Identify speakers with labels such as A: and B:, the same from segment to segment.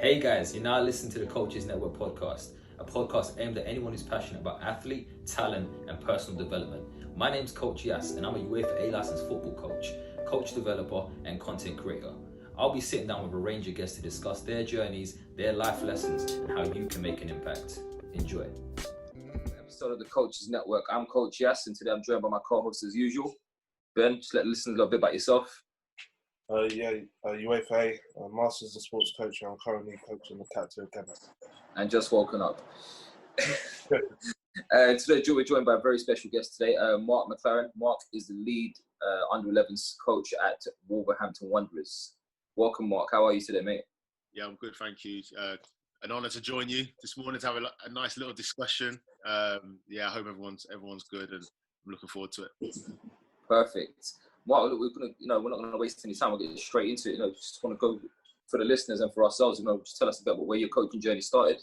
A: Hey guys, you're now listening to the Coaches Network podcast, a podcast aimed at anyone who's passionate about athlete, talent, and personal development. My name's CoachYas, and I'm a UEFA A licensed football coach developer, and content creator. I'll be sitting down with a range of guests to discuss their journeys, their life lessons, and how you can make an impact. Enjoy. Episode of the Coaches Network. I'm CoachYas, and today I'm joined by my co-host as usual. Ben, just let the listeners know a bit about yourself.
B: UEFA, Masters of Sports Coaching. I'm currently coaching the Captain Academy.
A: And just woken up. Today we're joined by a very special guest today, Marc McLaren. Marc is the lead under-11s coach at Wolverhampton Wanderers. Welcome, Marc. How are you today, mate?
C: Yeah, I'm good, thank you. An honour to join you this morning to have a nice little discussion. I hope everyone's good, and I'm looking forward to it.
A: Perfect. Marc, we're not gonna waste any time. We'll get straight into it. Just want to go for the listeners and for ourselves. Just tell us a bit about where your coaching journey started.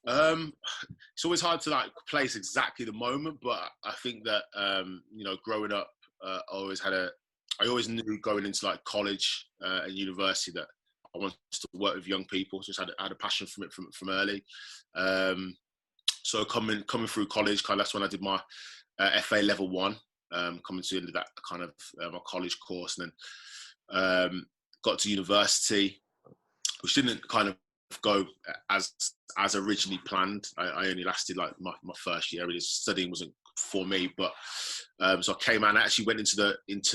C: It's always hard to place exactly the moment, but I think that growing up, I always knew going into college and university that I wanted to work with young people. Just had a passion from it from early. So coming through college, that's when I did my FA level 1. Coming to the end of that my college course, and then got to university, which didn't go as originally planned. I only lasted my first year. Really, studying wasn't for me, but so I came out and actually went into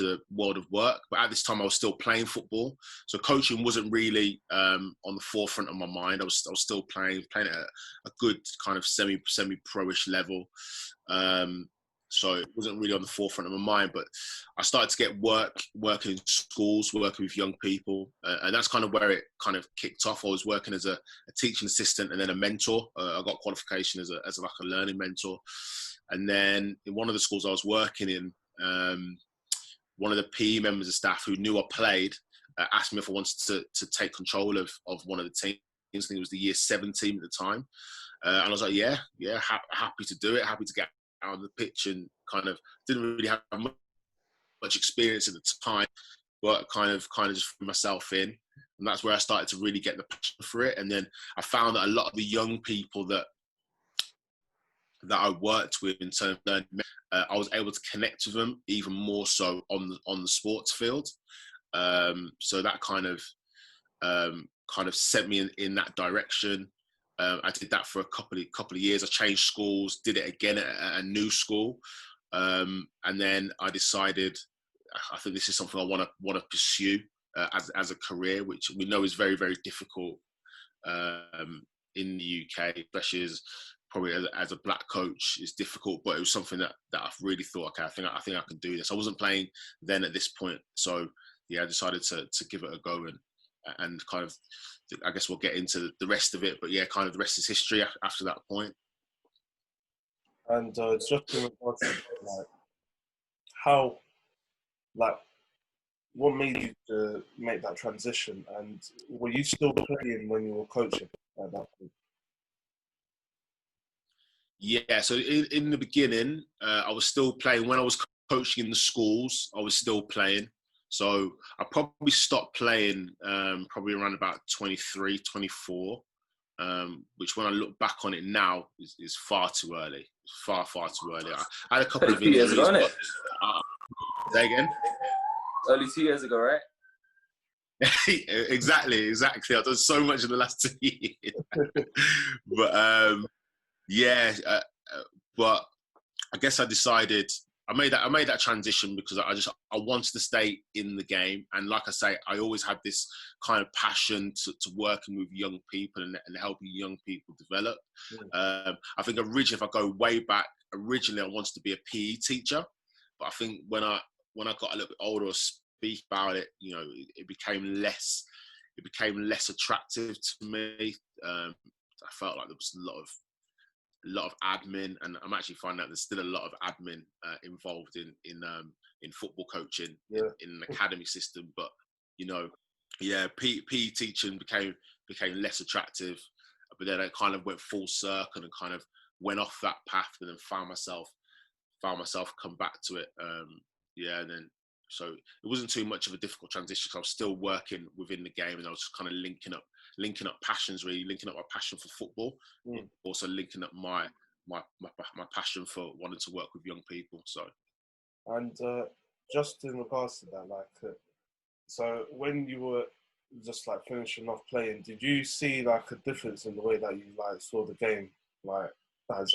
C: the world of work. But at this time, I was still playing football, so coaching wasn't really on the forefront of my mind. I was still playing at a good semi-pro-ish level. So it wasn't really on the forefront of my mind, but I started to get working in schools, working with young people, and that's where it kicked off. I was working as a teaching assistant and then a mentor. I got qualification as a learning mentor, and then in one of the schools I was working in, one of the PE members of staff who knew I played asked me if I wanted to take control of one of the teams. I think it was the year 7 team at the time, and I was like, yeah, happy to do it, happy to get out on the pitch, and didn't really have much experience at the time, but just threw myself in, and that's where I started to really get the passion for it. And then I found that a lot of the young people that I worked with in terms of learning, I was able to connect with them even more so on the sports field. So that kind of sent me in that direction. I did that for a couple of years. I changed schools, did it again at a new school, and then I decided I think this is something I want to pursue as a career, which we know is very, very difficult in the UK, especially probably as a black coach. It's difficult, but it was something that I've really thought, okay, I think I can do this. I wasn't playing then at this point, so I decided to give it a go, and I guess we'll get into the rest of it, but the rest is history after that point.
B: And just in regards to what made you to make that transition, and were you still playing when you were coaching at that point?
C: Yeah, so in the beginning, I was still playing. When I was coaching in the schools, I was still playing. So I probably stopped playing probably around about 23, 24, which when I look back on it now is far too early. It's far too early. I had a couple of injuries.
A: Years ago, but,
C: say again?
A: Early 2 years ago, right?
C: Exactly. I've done so much in the last 2 years. But but I guess I decided. I made that transition because I wanted to stay in the game, and like I say, I always had this passion to working with young people and helping young people develop. I think originally, if I go way back, I wanted to be a PE teacher, but I think when I got a little bit older, or speak about it, it became less attractive to me. I felt like there was a lot of admin, and I'm actually finding out there's still a lot of admin involved in football coaching in an academy system. But PE teaching became less attractive. But then I went full circle and went off that path, and then found myself come back to it. And then so it wasn't too much of a difficult transition. I was still working within the game, and I was linking up linking up passions, really linking up my passion for football, also linking up my passion for wanting to work with young people. So,
B: and just in regards to that, like, so when you were just like finishing off playing, did you see like a difference in the way that you like saw the game, like as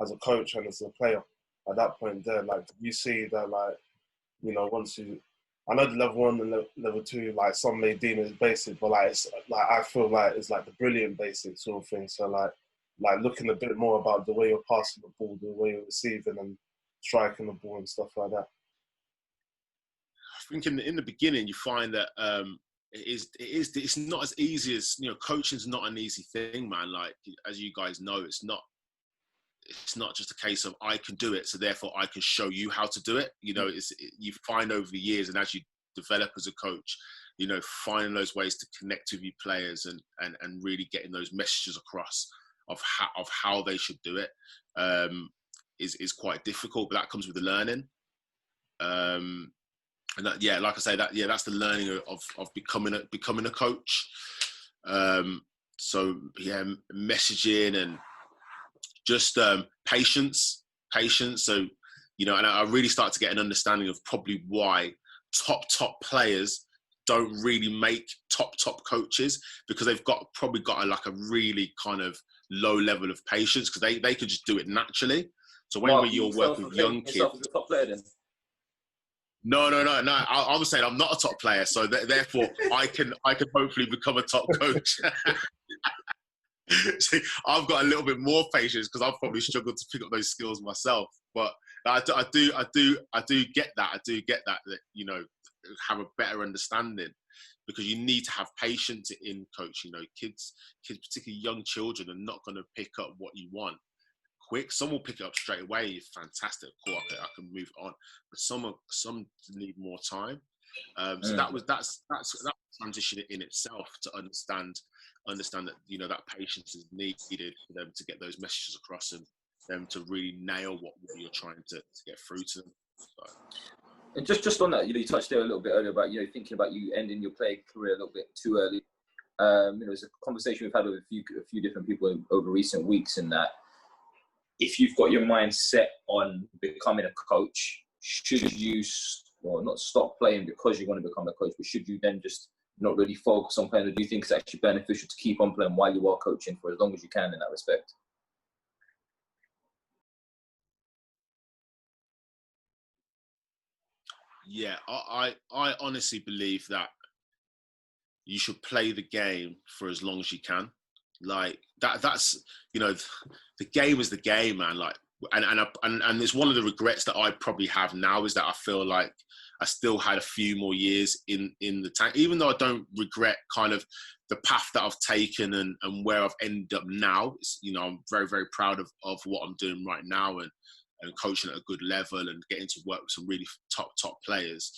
B: a coach and as a player at that point there? Like, did you see that, like, you know, once you, I know the level 1 and level 2, like some may deem it basic, but like, it's, like I feel like it's like the brilliant basic sort of thing. So like looking a bit more about the way you're passing the ball, the way you're receiving and striking the ball and stuff like that.
C: I think in the beginning you find that it's not as easy as, you know, coaching's not an easy thing, man. Like, as you guys know, it's not just a case of I can do it, so therefore I can show you how to do it. You know, you find over the years, and as you develop as a coach, you know, finding those ways to connect with your players and really getting those messages across of how they should do it is quite difficult, but that comes with the learning. And that, yeah, like I say, that's the learning of becoming a coach. So yeah, messaging and just patience. So, you know, and I really start to get an understanding of probably why top players don't really make top coaches, because they've probably got a really kind of low level of patience, because they could just do it naturally. So when you're working with young kids,
A: as a top player then?
C: No. I was saying I'm not a top player, so therefore I can hopefully become a top coach. See, I've got a little bit more patience because I've probably struggled to pick up those skills myself. But I do get that. I do get that, you know, have a better understanding, because you need to have patience in coaching. You know, kids, particularly young children, are not going to pick up what you want quick. Some will pick it up straight away. Fantastic, cool. I can move on. But some need more time. So that's transition in itself, to understand that, you know, that patience is needed for them to get those messages across and them to really nail what you're trying to get through to them. So.
A: And just on that, you know, you touched there a little bit earlier about, you know, thinking about you ending your playing career a little bit too early. You know, it's a conversation we've had with a few different people over recent weeks, and that if you've got your mind set on becoming a coach, should you, well, not stop playing because you want to become a coach, but should you then just not really focus on playing? Or do you think it's actually beneficial to keep on playing while you are coaching for as long as you can in that respect?
C: Yeah, I honestly believe that you should play the game for as long as you can. Like that's, you know, the game is the game, man. Like, and it's one of the regrets that I probably have now, is that I feel like I still had a few more years in the tank, even though I don't regret kind of the path that I've taken and where I've ended up now. It's, you know, I'm very, very proud of what I'm doing right now, and coaching at a good level and getting to work with some really top players.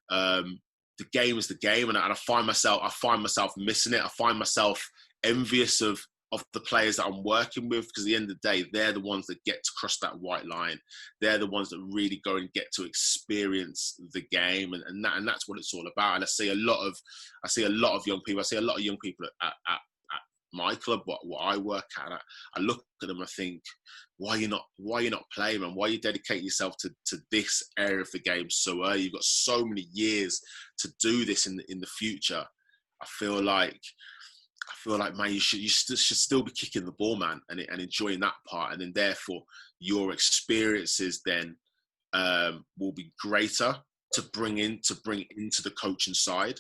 C: The game is the game, and I find myself missing it. I find myself envious of the players that I'm working with, because at the end of the day, they're the ones that get to cross that white line. They're the ones that really go and get to experience the game, and that's what it's all about. And I see a lot of young people. I see a lot of young people at my club, what I work at. I look at them and I think, why are you not playing, man? Why you dedicate yourself to this area of the game so early? You've got so many years to do this in the future. I feel like, man, you should still be kicking the ball, man, and enjoying that part, and then therefore your experiences then will be greater to bring into the coaching side.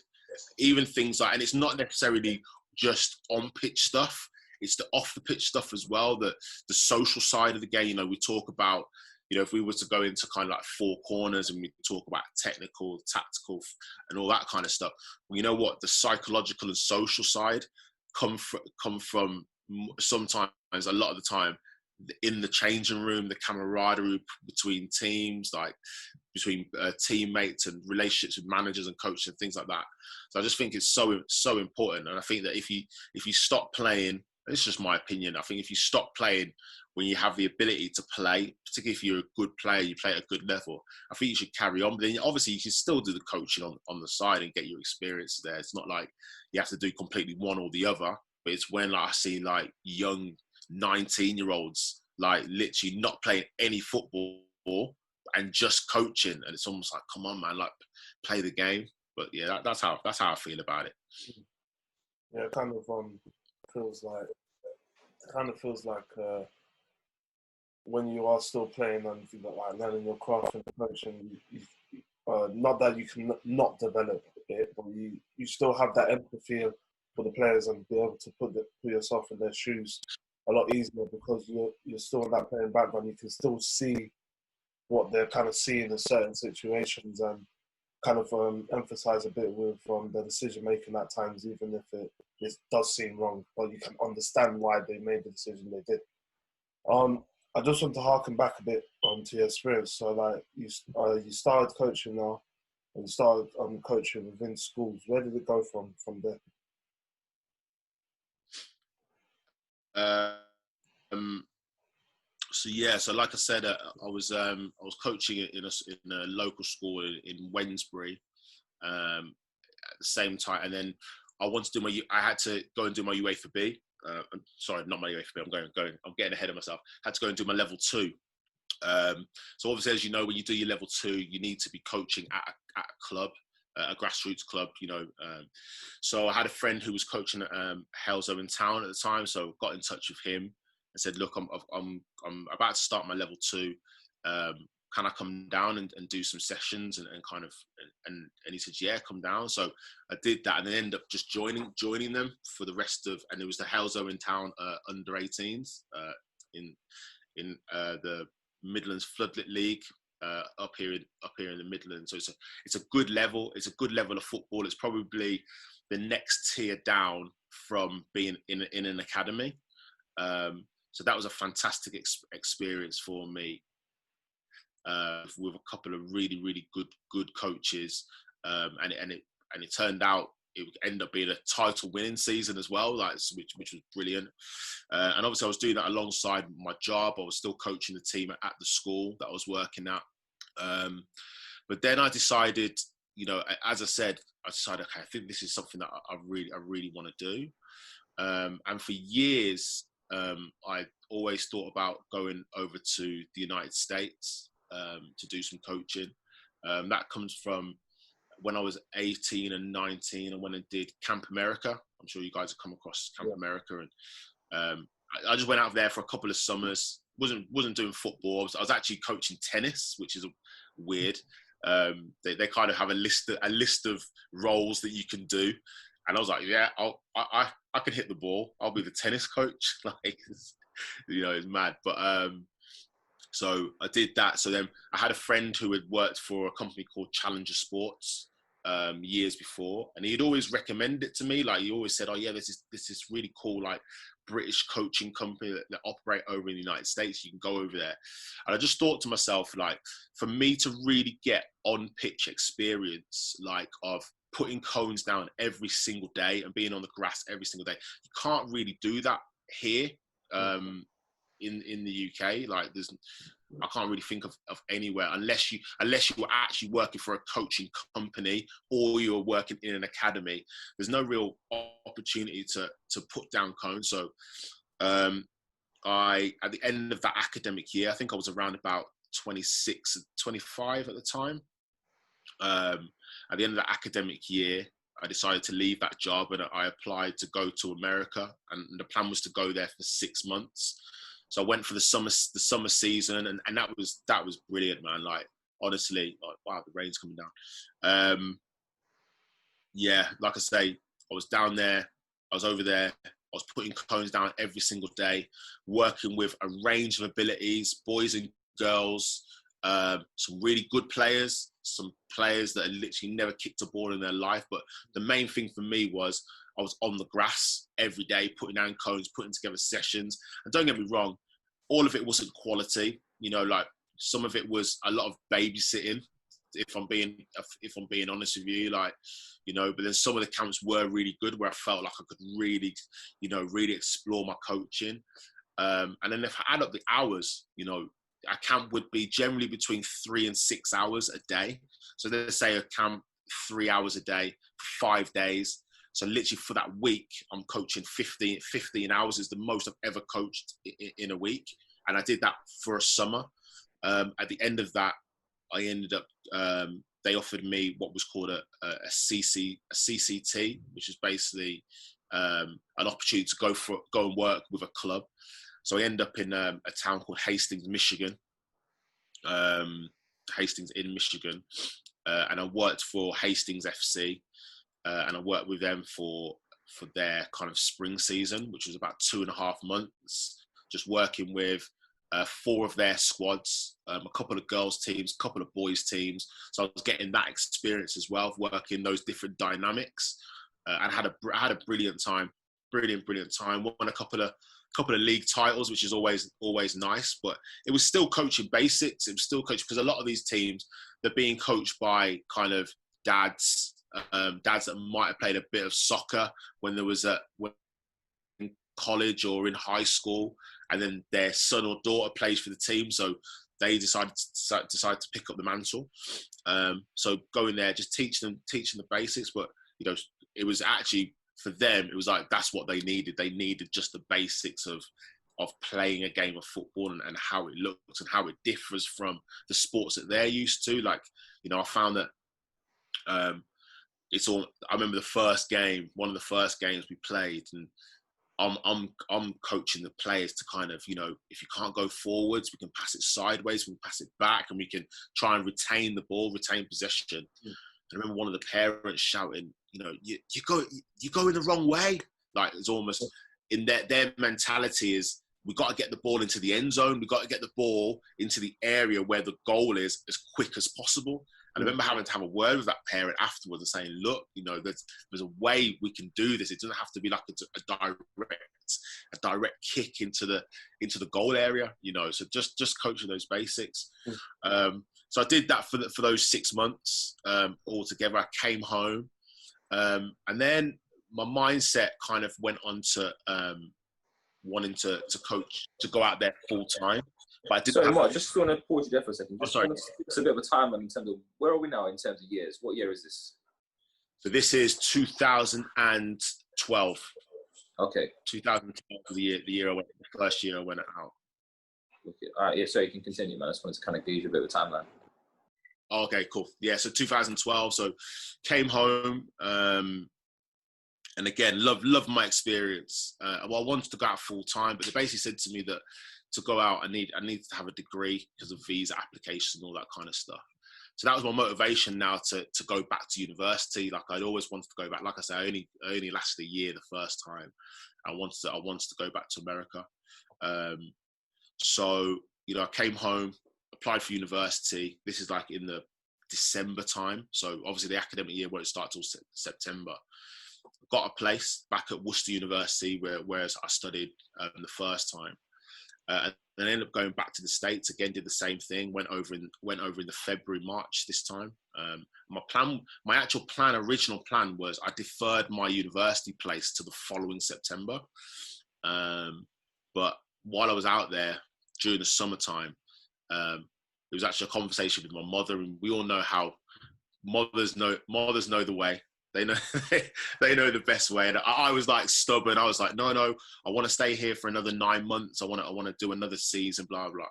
C: Even things like, and it's not necessarily just on pitch stuff, it's the off the pitch stuff as well, the social side of the game. You know, we talk about, you know, if we were to go into kind of like four corners and we talk about technical, tactical, and all that kind of stuff, well, you know what, the psychological and social side come from sometimes, a lot of the time, in the changing room, the camaraderie between teams, like between teammates and relationships with managers and coaches and things like that. So I just think it's so important, and I think that if you stop playing It's just my opinion. I think if you stop playing when you have the ability to play, particularly if you're a good player, you play at a good level, I think you should carry on. But then obviously you can still do the coaching on the side and get your experience there. It's not like you have to do completely one or the other. But it's when I see young 19-year-olds literally not playing any football and just coaching, and it's almost like, come on, man, play the game. But yeah, that's how I feel about it.
B: Yeah, it kind of feels like when you are still playing and learning your craft and coaching, not that you can not develop it, but you still have that empathy for the players and be able to put yourself in their shoes a lot easier, because you're still in that playing background. You can still see what they're kind of seeing in certain situations, and kind of emphasize a bit with the decision making at times, even if it does seem wrong, but you can understand why they made the decision they did. I just want to harken back a bit to your experience. So, you started coaching now, and you started coaching within schools. Where did it go from there?
C: So like I said, I was coaching in a local school in Wednesbury at the same time, and then I had to go and do my UEFA B. Sorry, not my UEFA B. I'm getting ahead of myself. Had to go and do my level 2. So obviously, as you know, when you do your level 2, you need to be coaching at a club, a grassroots club. So I had a friend who was coaching at Wolverhampton Town at the time, so got in touch with him. I said, look, I'm about to start my level 2. Can I come down and do some sessions and he said, yeah, come down. So I did that, and then ended up just joining them for the rest of, and it was the Wolverhampton Town under 18s in the Midlands Floodlit League up here in the Midlands. So it's a good level. It's a good level of football. It's probably the next tier down from being in an academy. So that was a fantastic experience for me, with a couple of really, really good coaches, and it turned out it would end up being a title-winning season as well, which was brilliant. And obviously, I was doing that alongside my job. I was still coaching the team at the school that I was working at. But then I decided, as I said, okay, I think this is something that I really want to do. And for years, I always thought about going over to the United States to do some coaching. That comes from when I was 18 and 19, I went and did Camp America. I'm sure you guys have come across Camp America. And I just went out there for a couple of summers. Wasn't doing football. I was actually coaching tennis, which is weird. They kind of have a list of roles that you can do. And I was like, yeah, I can hit the ball. I'll be the tennis coach. It's mad. But so I did that. So then I had a friend who had worked for a company called Challenger Sports years before, and he'd always recommend it to me. He always said, oh yeah, this is really cool, British coaching company that operate over in the United States. You can go over there. And I just thought to myself, for me to really get on pitch experience, of putting cones down every single day and being on the grass every single day, you can't really do that here. In the UK, I can't really think of anywhere unless you were actually working for a coaching company or you were working in an academy. There's no real opportunity to put down cones. So I, at the end of that academic year, I think I was around about 26, 25 at the time. At the end of the academic year, I decided to leave that job and I applied to go to America, and the plan was to go there for 6 months. So I went for the summer season, and that was brilliant, man. Honestly, wow, the rain's coming down. Yeah, like I say, I was down there, I was over there, I was putting cones down every single day, working with a range of abilities, boys and girls, some really good players, some players that had literally never kicked a ball in their life. But the main thing for me was I was on the grass every day, putting down cones, putting together sessions. And don't get me wrong, all of it wasn't quality. Some of it was a lot of babysitting. if I'm being honest with you, like, you know. But then some of the camps were really good, where I felt like I could really, you know, really explore my coaching. And then if I add up the hours, you know, a camp would be generally between 3 and 6 hours a day. So let's say a camp 3 hours a day, 5 days. So literally for that week, I'm coaching 15 hours is the most I've ever coached in a week. And I did that for a summer. At the end of that, I ended up, they offered me what was called a CCT, which is basically an opportunity to go and work with a club. So I ended up in a town called Hastings, Michigan. Hastings in Michigan. And I worked for Hastings FC. And I worked with them for their kind of spring season, which was about 2.5 months, just working with 4 of their squads, a couple of girls teams, a couple of boys teams. So I was getting that experience as well, of working those different dynamics, and had a brilliant time, brilliant time. Won a couple of league titles, which is always nice. But it was still coaching basics. It was still coaching, because a lot of these teams, they're being coached by kind of dads that might have played a bit of soccer when there was in college or in high school, and then their son or daughter plays for the team, so they decide to pick up the mantle. So going there, just teaching the basics. But you know, it was actually, for them, it was like that's what they needed. They needed just the basics of playing a game of football and how it looks and how it differs from the sports that they're used to. Like, you know, I found that I remember one of the first games we played, and I'm coaching the players to kind of, you know, if you can't go forwards, we can pass it sideways, we can pass it back, and we can try and retain the ball, retain possession. Mm. I remember one of the parents shouting, you know, you go in the wrong way. Like, it's almost in their mentality is, we got to get the ball into the end zone. We got to get the ball into the area where the goal is as quick as possible. And I remember having to have a word with that parent afterwards and saying, look, you know, there's a way we can do this. It doesn't have to be like a direct kick into the goal area, you know. So just coaching those basics. So I did that for those 6 months altogether. I came home, and then my mindset kind of went on to wanting to coach, to go out there full time. But I didn't.
A: Sorry, Mark, just want to pause you there for a second.
C: Just sorry.
A: It's a bit of a timeline in terms of, where are we now in terms of years? What year is this?
C: So this is 2012.
A: Okay.
C: 2012 was the year I went, the first year I went out.
A: Okay. All right. Yeah. So you can continue, man. I just wanted to kind of gauge a bit of a timeline.
C: Okay, cool. Yeah. So 2012. So came home. And again, loved my experience. Well, I wanted to go out full time, but they basically said to me that to go out, I need to have a degree because of visa applications and all that kind of stuff. So that was my motivation now to go back to university. Like, I'd always wanted to go back. Like I say, I only lasted a year the first time. I wanted to go back to America. So, you know, I came home, applied for university. This is like in the December time. So obviously the academic year won't start till September. Got a place back at Worcester University, whereas I studied the first time, and then ended up going back to the States again. Did the same thing. Went over in the February, March this time. My original plan was I deferred my university place to the following September. But while I was out there during the summertime, it was actually a conversation with my mother, and we all know how mothers know the way. They know the best way. And I was like stubborn. I was like, no, I want to stay here for another 9 months. I want to do another season, blah, blah.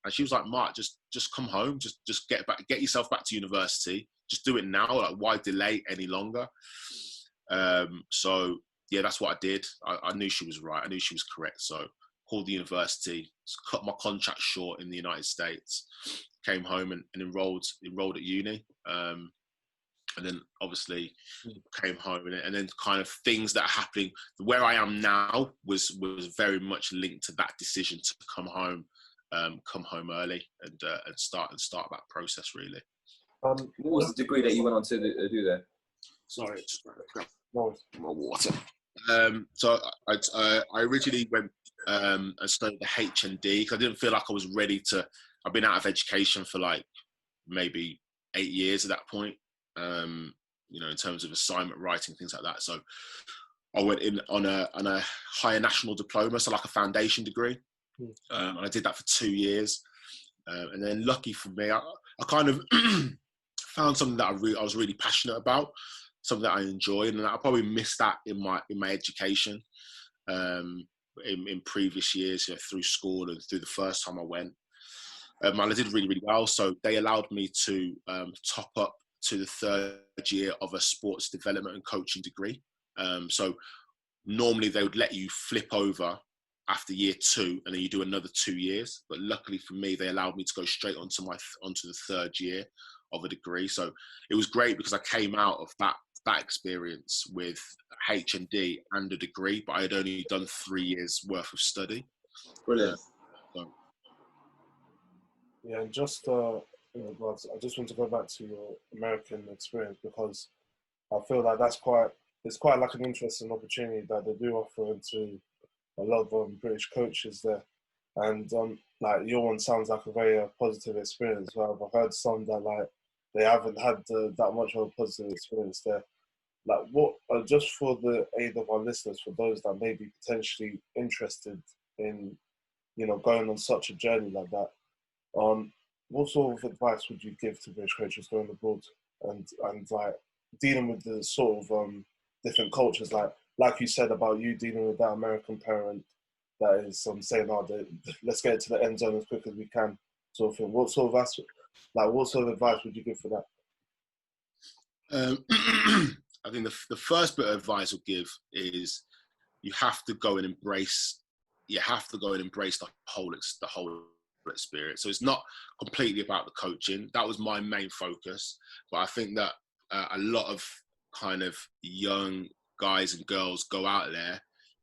C: And she was like, Mark, just come home. Just get yourself back to university. Just do it now. Like, why delay any longer? So yeah, that's what I did. I knew she was right. I knew she was correct. So called the university, cut my contract short in the United States, came home and enrolled at uni. And then obviously came home, and then kind of things that are happening. Where I am now was very much linked to that decision to come home early and start that process really.
A: What was the degree that you went on to do there?
C: Sorry, just grab my water. So I originally went and studied the HND because I didn't feel like I was ready to. I've been out of education for like maybe 8 years at that point, in terms of assignment writing, things like that. So I went in on a higher national diploma, so like a foundation degree. And I did that for 2 years. And then lucky for me, I kind of found something that I was really passionate about, something that I enjoyed, and I probably missed that in my education in previous years, through school and through the first time I went. And I did really, really well. So they allowed me to top up to the 3rd year of a sports development and coaching degree. So normally they would let you flip over after year 2, and then you do another 2 years. But luckily for me, they allowed me to go straight onto the 3rd year of a degree. So it was great because I came out of that experience with H&D and a degree, but I had only done 3 years worth of study.
D: Brilliant.
B: Yeah, and just I just want to go back to your American experience, because I feel like it's quite like an interesting opportunity that they do offer into a lot of British coaches there. And like your one sounds like a very positive experience. Well, I've heard some that like they haven't had that much of a positive experience there. Like what, just for the aid of our listeners, for those that may be potentially interested in, going on such a journey like that, what sort of advice would you give to British coaches going abroad and like dealing with the sort of different cultures, like you said about you dealing with that American parent that is saying, let's get to the end zone as quick as we can, sort of thing. What sort of advice would you give for that?
C: I think the first bit of advice I'll give is you have to go and embrace the whole experience. So it's not completely about the coaching. That was my main focus, but I think that a lot of kind of young guys and girls go out there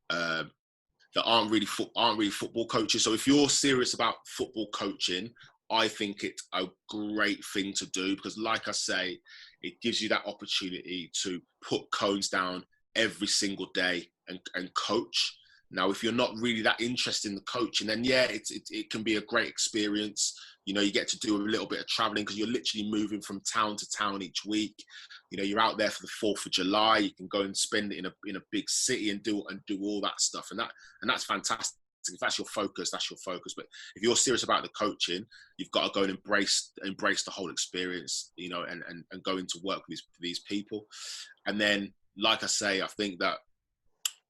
C: that aren't really football coaches. So if you're serious about football coaching, I think it's a great thing to do, because like I say, it gives you that opportunity to put cones down every single day and coach. Now, if you're not really that interested in the coaching, then yeah, it can be a great experience. You get to do a little bit of traveling because you're literally moving from town to town each week. You're out there for the 4th of July. You can go and spend it in a big city and do all that stuff. And that's fantastic. If that's your focus, that's your focus. But if you're serious about the coaching, you've got to go and embrace the whole experience, and go into work with these people. And then, like I say, I think that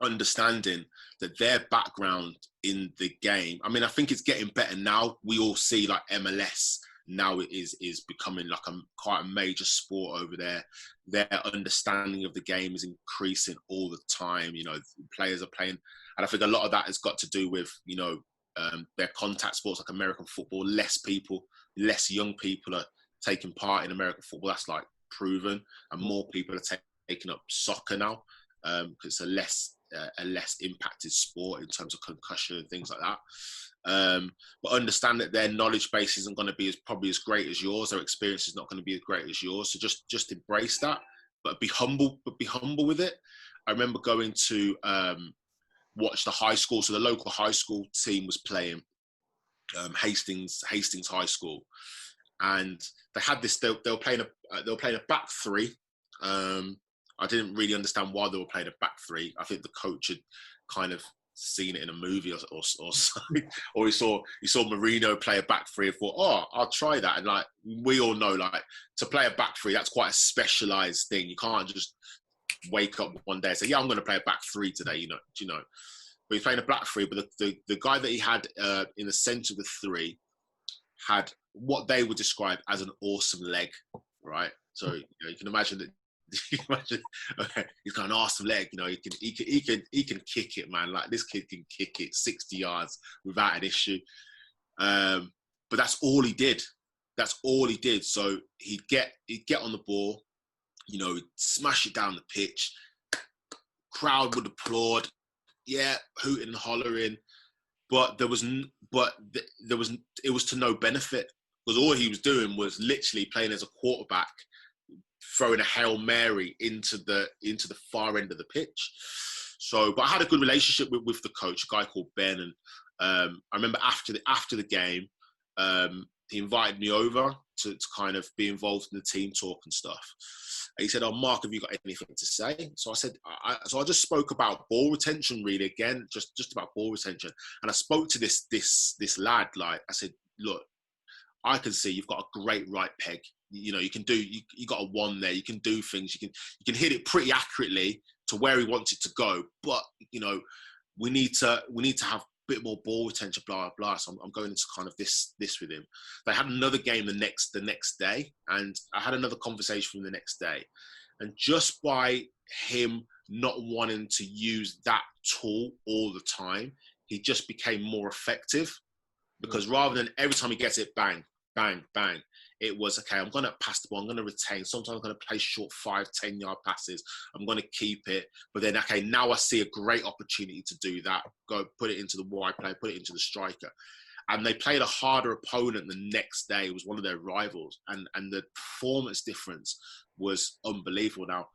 C: understanding that their background in the game, I mean, I think it's getting better now. We all see like MLS now is becoming like quite a major sport over there. Their understanding of the game is increasing all the time. Players are playing, and I think a lot of that has got to do with their contact sports like American football. Less young people are taking part in American football. That's like proven, and more people are taking up soccer now because it's a less impacted sport in terms of concussion and things like that. But understand that their knowledge base isn't going to be probably as great as yours. Their experience is not going to be as great as yours. So just embrace that, but be humble with it. I remember going to watch the high school. So the local high school team was playing Hastings High School, and they had this. They were playing a back three. I didn't really understand why they were playing a back three. I think the coach had kind of seen it in a movie or something, or he saw Mourinho play a back three and thought, oh, I'll try that. And like we all know, like to play a back three, that's quite a specialised thing. You can't just wake up one day and say, yeah, I'm going to play a back three today. But he's playing a back three. But the guy that he had in the centre of the three had what they would describe as an awesome leg, right? So you can imagine that. Okay, he's got an awesome leg. He can kick it, man. Like this kid can kick it 60 yards without an issue. But that's all he did. So he'd get on the ball, he'd smash it down the pitch. Crowd would applaud, yeah, hooting and hollering. But it was to no benefit, because all he was doing was literally playing as a quarterback, throwing a Hail Mary into the far end of the pitch. So, but I had a good relationship with the coach, a guy called Ben, and I remember after the game, he invited me over to kind of be involved in the team talk and stuff. And he said, "Oh, Mark, have you got anything to say?" So I said, I just spoke about ball retention, really, again, just about ball retention. And I spoke to this lad, like, I said, "Look, I can see you've got a great right peg. You know, you got a one there. You can do things. You can hit it pretty accurately to where he wants it to go. But, you know, we need to have a bit more ball retention, blah, blah, blah." So I'm going into kind of this with him. They had another game the next day, and I had another conversation with him the next day. And just by him not wanting to use that tool all the time, he just became more effective. Because rather than every time he gets it, bang, bang, bang, it was, okay, I'm going to pass the ball, I'm going to retain. Sometimes I'm going to play short 5-10 yard passes. I'm going to keep it. But then, okay, now I see a great opportunity to do that. Go put it into the wide player, put it into the striker. And they played a harder opponent the next day. It was one of their rivals. And the performance difference was unbelievable. Now,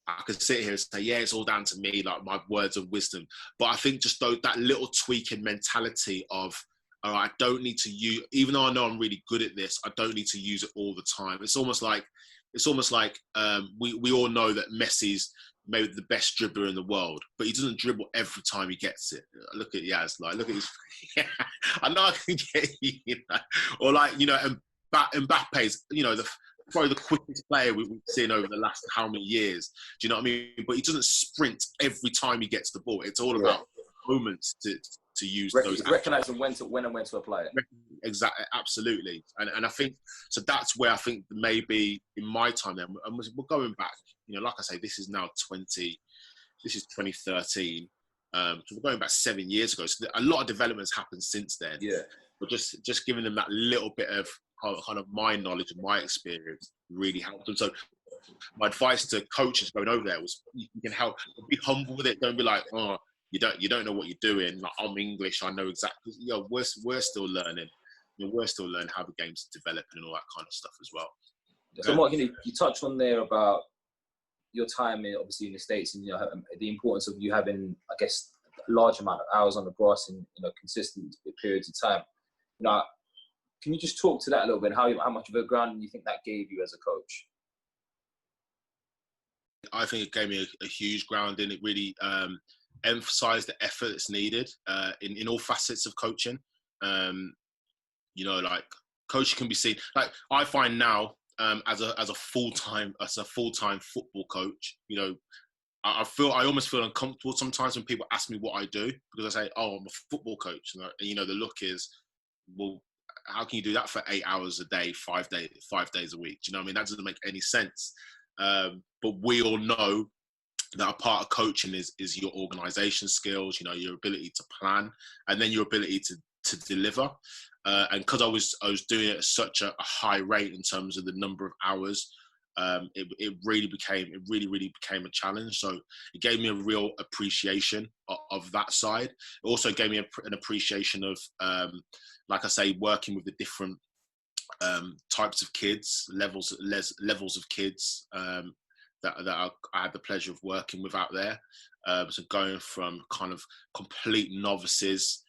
C: I could sit here and say, yeah, it's all down to me, like my words of wisdom. But I think just that little tweaking mentality of, all right, I don't need to use, even though I know I'm really good at this, I don't need to use it all the time. It's almost like we all know that Messi's maybe the best dribbler in the world, but he doesn't dribble every time he gets it. Look at Yaz, like, look at his, I know I can get you know, or like, you know, and Mbappe's, you know, probably the quickest player we've seen over the last how many years. Do you know what I mean? But he doesn't sprint every time he gets the ball. It's all about moments to use those.
A: Recognizing when and when to apply it.
C: Exactly, absolutely. And I think, so that's where I think maybe in my time then, and we're going back, you know, like I say, this is 2013. So we're going back 7 years ago. So a lot of developments happened since then. Yeah. But just giving them that little bit of kind of my knowledge and my experience really helped them. So my advice to coaches going over there was, you can help, be humble with it. Don't be like, oh, you don't know what you're doing. Like, I'm English, I know exactly. You know, we're still learning. You know, we're still learning how the game's developing and all that kind of stuff as well.
A: So Mark, you know, you touched on there about your time obviously in the States, and you know the importance of you having, I guess, a large amount of hours on the grass in, you know, consistent periods of time. You know, can you just talk to that a little bit? How much of a grounding you think that gave you as a coach?
C: I think it gave me a huge grounding. It really emphasised the effort that's needed in all facets of coaching. You know, like, coaching can be seen, like, I find now as a full-time football coach, you know, I almost feel uncomfortable sometimes when people ask me what I do, because I say, oh, I'm a football coach, and you know, the look is, well, how can you do that for 8 hours a day, 5 days a week? Do you know what I mean? That doesn't make any sense. But we all know that a part of coaching is your organisation skills, you know, your ability to plan, and then your ability to deliver. And because I was doing it at such a high rate in terms of the number of hours, it really became a challenge. So it gave me a real appreciation of that side. It also gave me an appreciation of, like I say, working with the different types of kids, levels of kids that I had the pleasure of working with out there. So going from kind of complete novices,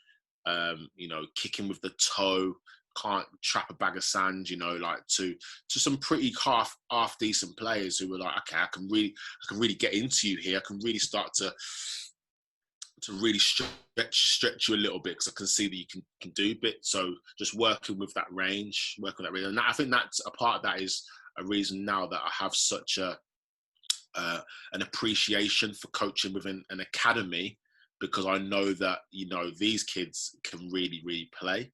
C: you know, kicking with the toe, can't trap a bag of sand, you know, like to some pretty half decent players who were like, okay, I can really get into you here. I can really start to really stretch you a little bit, because I can see that you can do bits. So just working with that range, and I think that's a part of that is a reason now that I have such an appreciation for coaching within an academy, because I know that, you know, these kids can really, really play.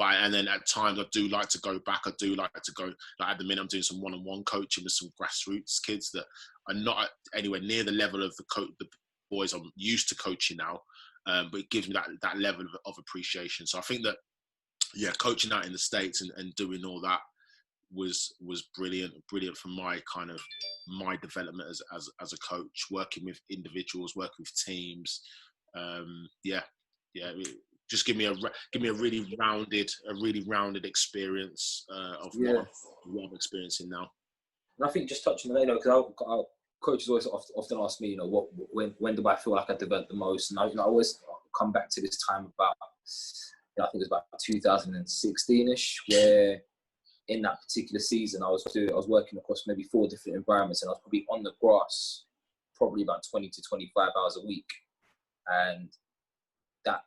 C: And then at times I do like to go back. I do like to go, like at the minute I'm doing some one-on-one coaching with some grassroots kids that are not anywhere near the level of the boys I'm used to coaching now. But it gives me that level of appreciation. So I think that, yeah, coaching out in the States and doing all that was brilliant for my development as a coach, working with individuals, working with teams. Just give me a really rounded experience of what I'm experiencing now.
A: And I think just touching on that, you know, because our coaches always often ask me, you know, when do I feel like I developed the most? And I always come back to this time about, you know, I think it was about 2016ish, where in that particular season, I was working across maybe 4 different environments, and I was probably on the grass probably about 20 to 25 hours a week. And that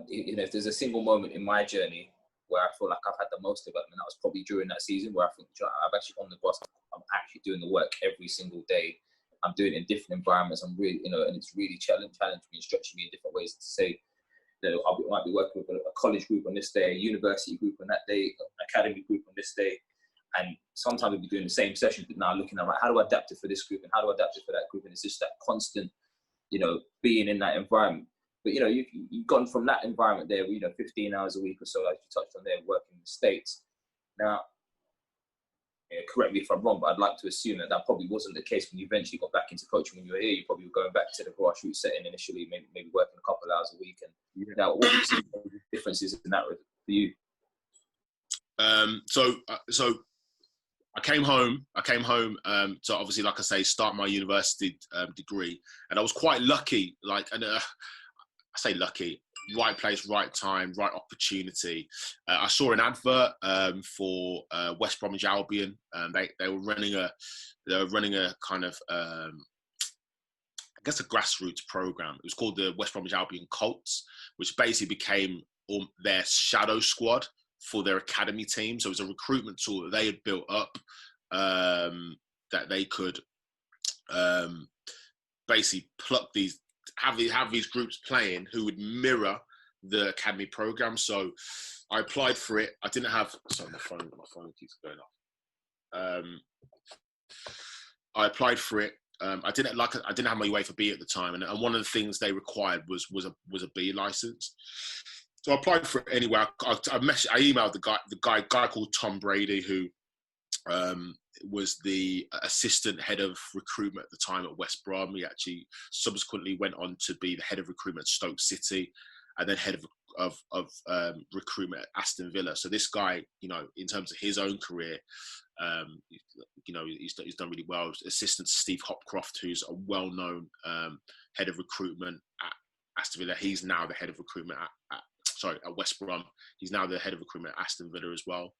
A: if there's a single moment in my journey where I feel like I've had the most development, that was probably during that season, where I think, I'm actually on the grass. I'm actually doing the work every single day. I'm doing it in different environments. I'm really, and it's really challenging me and stretching me in different ways to say, I might be working with a college group on this day, a university group on that day, an academy group on this day. And sometimes we'll be doing the same sessions, but now looking at, how do I adapt it for this group and how do I adapt it for that group? And it's just that constant, being in that environment. But, you've gone from that environment there, 15 hours a week or so, as you touched on there, working in the States. Now, correct me if I'm wrong, but I'd like to assume that probably wasn't the case when you eventually got back into coaching. When you were here, you probably were going back to the grassroots setting initially, maybe working a couple of hours a week. And now, what do you see the differences in that for you?
C: So I came home to obviously, like I say, start my university degree, and I was quite lucky. I say lucky. Right place, right time, right opportunity. I saw an advert for West Bromwich Albion. They were running a kind of I guess a grassroots program. It was called the West Bromwich Albion Colts, which basically became their shadow squad for their academy team. So it was a recruitment tool that they had built up that they could basically pluck these. Have these groups playing who would mirror the academy program. So I applied for it. I didn't have. Sorry, my phone keeps going off. I applied for it. I didn't have my UEFA B at the time, and one of the things they required was a B license. So I applied for it anyway. I emailed the guy called Tom Brady, who was the assistant head of recruitment at the time at West Brom. He actually subsequently went on to be the head of recruitment at Stoke City, and then head of recruitment at Aston Villa. So this guy, in terms of his own career, he's done really well. Assistant Steve Hopcroft, who's a well-known head of recruitment at Aston Villa. He's now the head of recruitment at West Brom. He's now the head of recruitment at Aston Villa as well.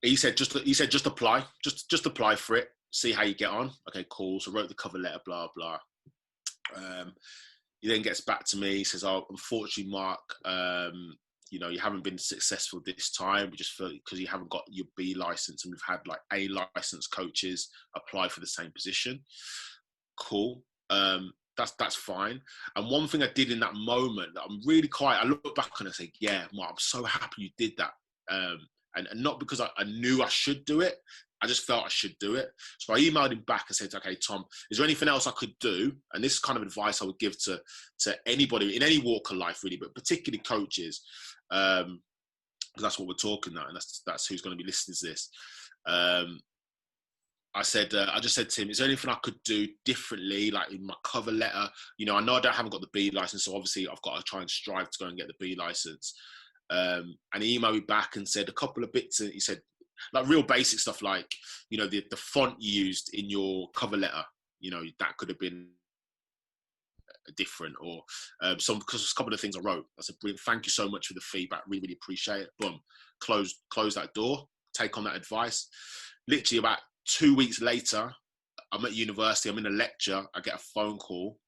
C: He said just apply for it, see how you get on. Okay, cool. So I wrote the cover letter, blah blah. He then gets back to me. He says, "Oh, unfortunately, Mark, you haven't been successful this time. We just feel because you haven't got your B license, and we've had like A licensed coaches apply for the same position." Cool. That's fine. And one thing I did in that moment that I'm really I look back and I say, yeah, Mark, I'm so happy you did that. And not because I knew I should do it. I just felt I should do it. So I emailed him back and said, okay, Tom, is there anything else I could do? And this is kind of advice I would give to anybody in any walk of life, really, but particularly coaches, because that's what we're talking about, and that's who's going to be listening to this. I just said to him, is there anything I could do differently, like in my cover letter? I know I haven't got the B license, so obviously I've got to try and strive to go and get the B license. And he emailed me back and said a couple of bits. He said, like real basic stuff, like, the font you used in your cover letter, that could have been different, or because a couple of things I wrote. I said, brilliant, thank you so much for the feedback. Really, really appreciate it. Boom, close that door, take on that advice. Literally about 2 weeks later, I'm at university, I'm in a lecture, I get a phone call.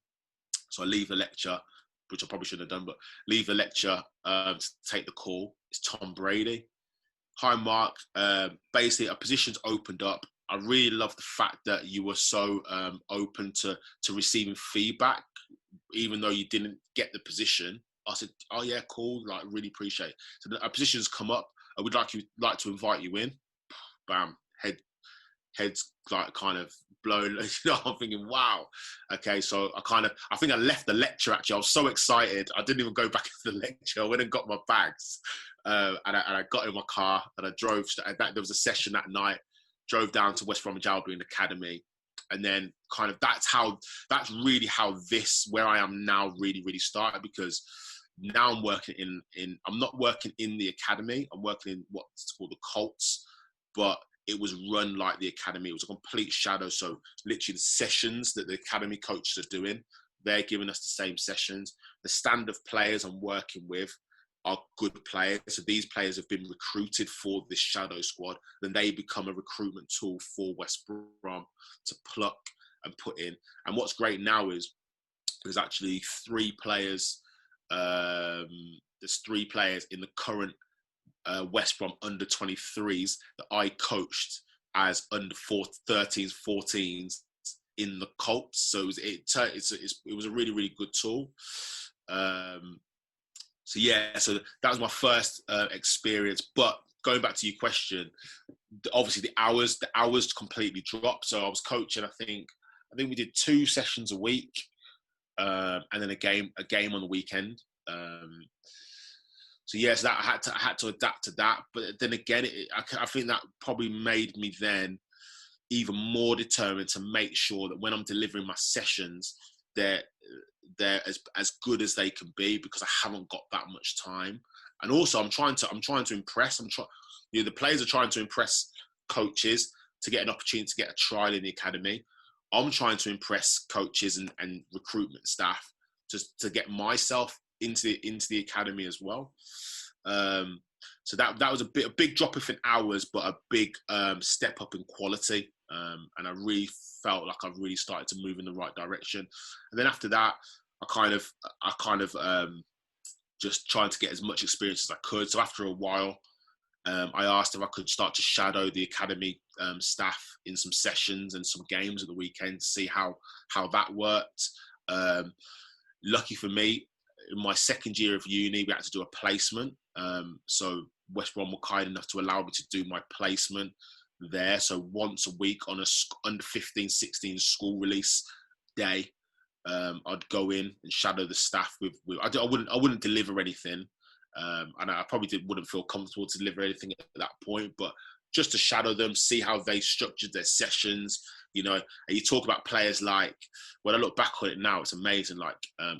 C: So I leave the lecture, which I probably shouldn't have done, but leave the lecture to take the call. It's Tom Brady. Hi, Mark. Basically, a position's opened up. I really love the fact that you were so open to receiving feedback, even though you didn't get the position. I said, oh, yeah, cool. Like, really appreciate it. So a position's come up. I would like to invite you in. Bam. Head's like kind of blown. I'm thinking, wow. Okay, so I think I left the lecture, actually. I was so excited. I didn't even go back to the lecture. I went and got my bags. And I got in my car and I drove. There was a session that night. Drove down to West Bromwich Albion Academy. And then kind of that's really how where I am now really, really started, because now I'm working I'm not working in the academy. I'm working in what's called the Colts, but it was run like the academy. It was a complete shadow. So literally the sessions that the academy coaches are doing, they're giving us the same sessions. The standard of players I'm working with, are good players. So these players have been recruited for this shadow squad. Then they become a recruitment tool for West Brom to pluck and put in. And what's great now is there's actually 3 players. There's 3 players in the current West Brom under 23s that I coached as under 13s, 14s in the Colts. So it was a really, really good tool. So that was my first experience. But going back to your question, obviously the hours completely dropped. So I was coaching. I think we did 2 sessions a week, and then a game on the weekend. So yes, that I had to adapt to that. But then again, I think that probably made me then even more determined to make sure that when I'm delivering my sessions, they're as good as they can be, because I haven't got that much time. And also, I'm trying to impress. The players are trying to impress coaches to get an opportunity to get a trial in the academy. I'm trying to impress coaches and recruitment staff to get myself into the academy as well. So that was a big drop off in hours, but a big step up in quality. And I really felt like I really started to move in the right direction. And then after that, I kind of just trying to get as much experience as I could. So after a while, I asked if I could start to shadow the academy staff in some sessions and some games at the weekend to see how that worked. Lucky for me, in my second year of uni, we had to do a placement. So West Brom were kind enough to allow me to do my placement there. So once a week on a under 15, 16 school release day, I'd go in and shadow the staff I wouldn't deliver anything. And I probably wouldn't feel comfortable to deliver anything at that point, but just to shadow them, see how they structured their sessions, and you talk about players like, when I look back on it now, it's amazing, like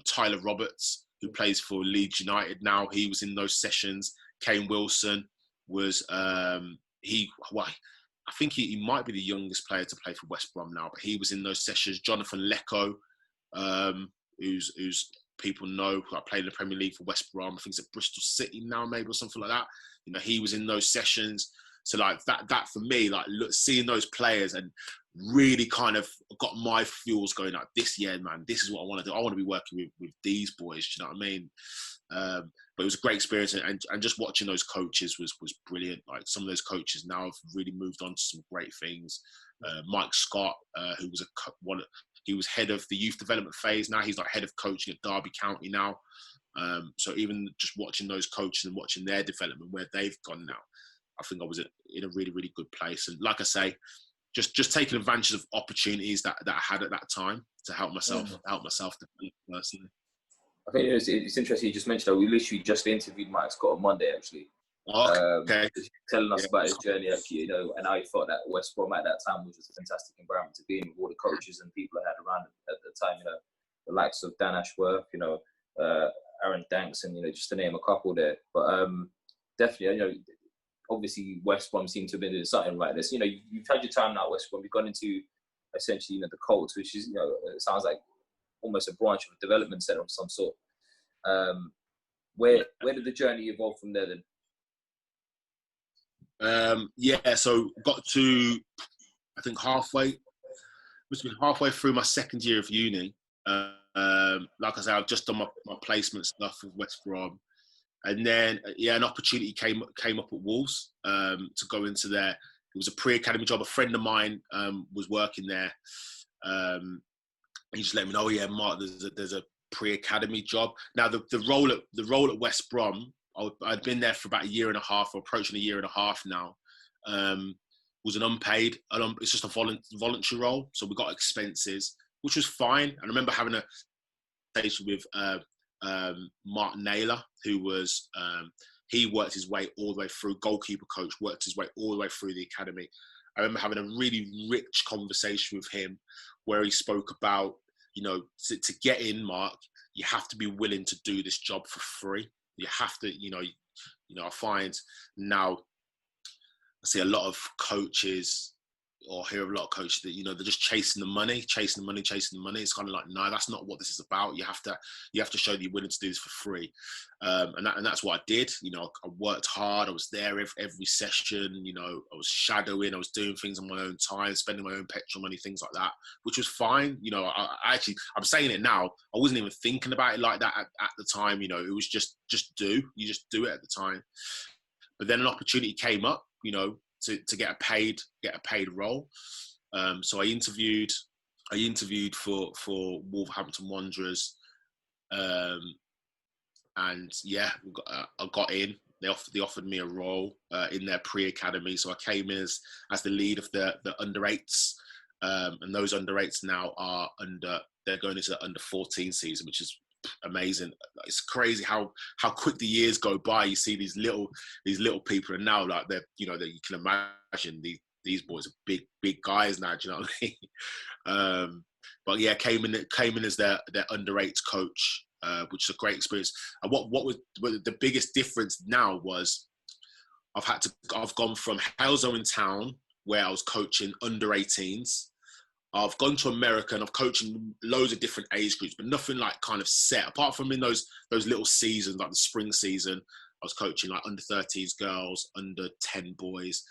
C: Tyler Roberts, who plays for Leeds United now, he was in those sessions. Kane Wilson was, I think he might be the youngest player to play for West Brom now, but he was in those sessions. Jonathan Lecco, who's people know, who played in the Premier League for West Brom. I think it's at Bristol City now, maybe, or something like that. He was in those sessions. So like that for me, like seeing those players and really kind of got my fuels going, like, this year, man, this is what I want to do. I want to be working with these boys. Do you know what I mean? But it was a great experience, and just watching those coaches was brilliant. Like, some of those coaches now have really moved on to some great things. Mike Scott, who was he was head of the youth development phase. Now he's like head of coaching at Derby County now. So even just watching those coaches and watching their development, where they've gone now, I think I was in a really, really good place. And like I say, just taking advantage of opportunities that I had at that time to help myself develop personally.
A: I think it's interesting you just mentioned that. We literally just interviewed Mike Scott on Monday, actually.
C: Okay.
A: Telling us about his journey, actually, and how he felt that West Brom at that time was just a fantastic environment to be in, with all the coaches and people I had around at the time, the likes of Dan Ashworth, Aaron Danks, and, just to name a couple there. But definitely, obviously West Brom seemed to have been doing something like this. You've had your time now at West Brom. You've gone into essentially, the Colts, which is, it sounds like almost a branch of a development centre of some sort. Where did the journey evolve from there then?
C: So got to, I think must have been halfway through my second year of uni. Like I said, I've just done my placement stuff with West Brom, and then an opportunity came up at Wolves to go into there. It was a pre-academy job. A friend of mine was working there. He just let me know, Mark, there's a pre-academy job. Now the role at West Brom, I'd been there for about a year and a half, or approaching a year and a half now. Was an unpaid. It's just a voluntary role, so we got expenses, which was fine. And I remember having a conversation with Mark Naylor, who was he worked his way all the way through, goalkeeper coach, worked his way all the way through the academy. I remember having a really rich conversation with him, where he spoke about, to get in, Mark, you have to be willing to do this job for free. You have to, I find now, I see a lot of coaches or hear of a lot of coaches that, you know, they're just chasing the money. It's kind of like, no, that's not what this is about. You have to show that you're willing to do this for free. And that's what I did. You know, I worked hard. I was there every session. You know, I was shadowing. I was doing things on my own time, spending my own petrol money, things like that, which was fine. You know, I'm saying it now. I wasn't even thinking about it like that at the time. You know, it was just do. You just do it at the time. But then an opportunity came up, you know, to get a paid role. So I interviewed for Wolverhampton Wanderers, and yeah, I got in. They offered me a role in their pre-academy. So I came in as the lead of the under 8s, and those under 8s now they're going into the under 14 season, which is amazing. It's crazy how quick the years go by. You see these little people, and now like they're, you know, that you can imagine these boys are big guys now. Do you know what I mean? But yeah, came in as their under 8s coach, which is a great experience. And what was the biggest difference now was I've gone from Halesoe in Town, where I was coaching under 18s. I've gone to America and I've coached in loads of different age groups, but nothing like kind of set. Apart from in those little seasons, like the spring season, I was coaching like under 13s girls, under 10 boys.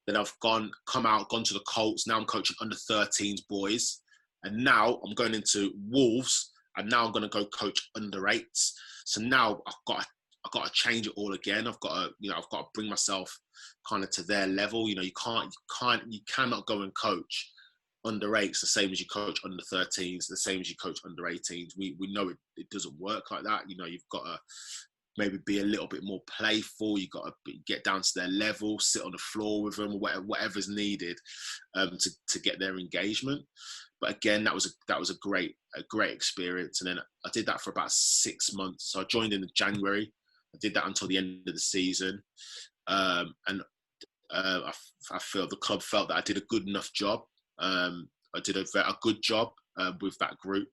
C: Then I've gone to the Colts. Now I'm coaching under 13s boys. And now I'm going into Wolves, and now I'm going to go coach under 8s. So now I've got to change it all again. I've got to bring myself kind of to their level. You know, you cannot go and coach under 8s the same as you coach under 13s, the same as you coach under 18s. We know it doesn't work like that. You know, you've got to maybe be a little bit more playful. You've got to get down to their level, sit on the floor with them, whatever's needed to get their engagement. But again, that was a great experience. And then I did that for about 6 months. So I joined in January. I did that until the end of the season. I feel the club felt that I did a good enough job. I did a good job with that group,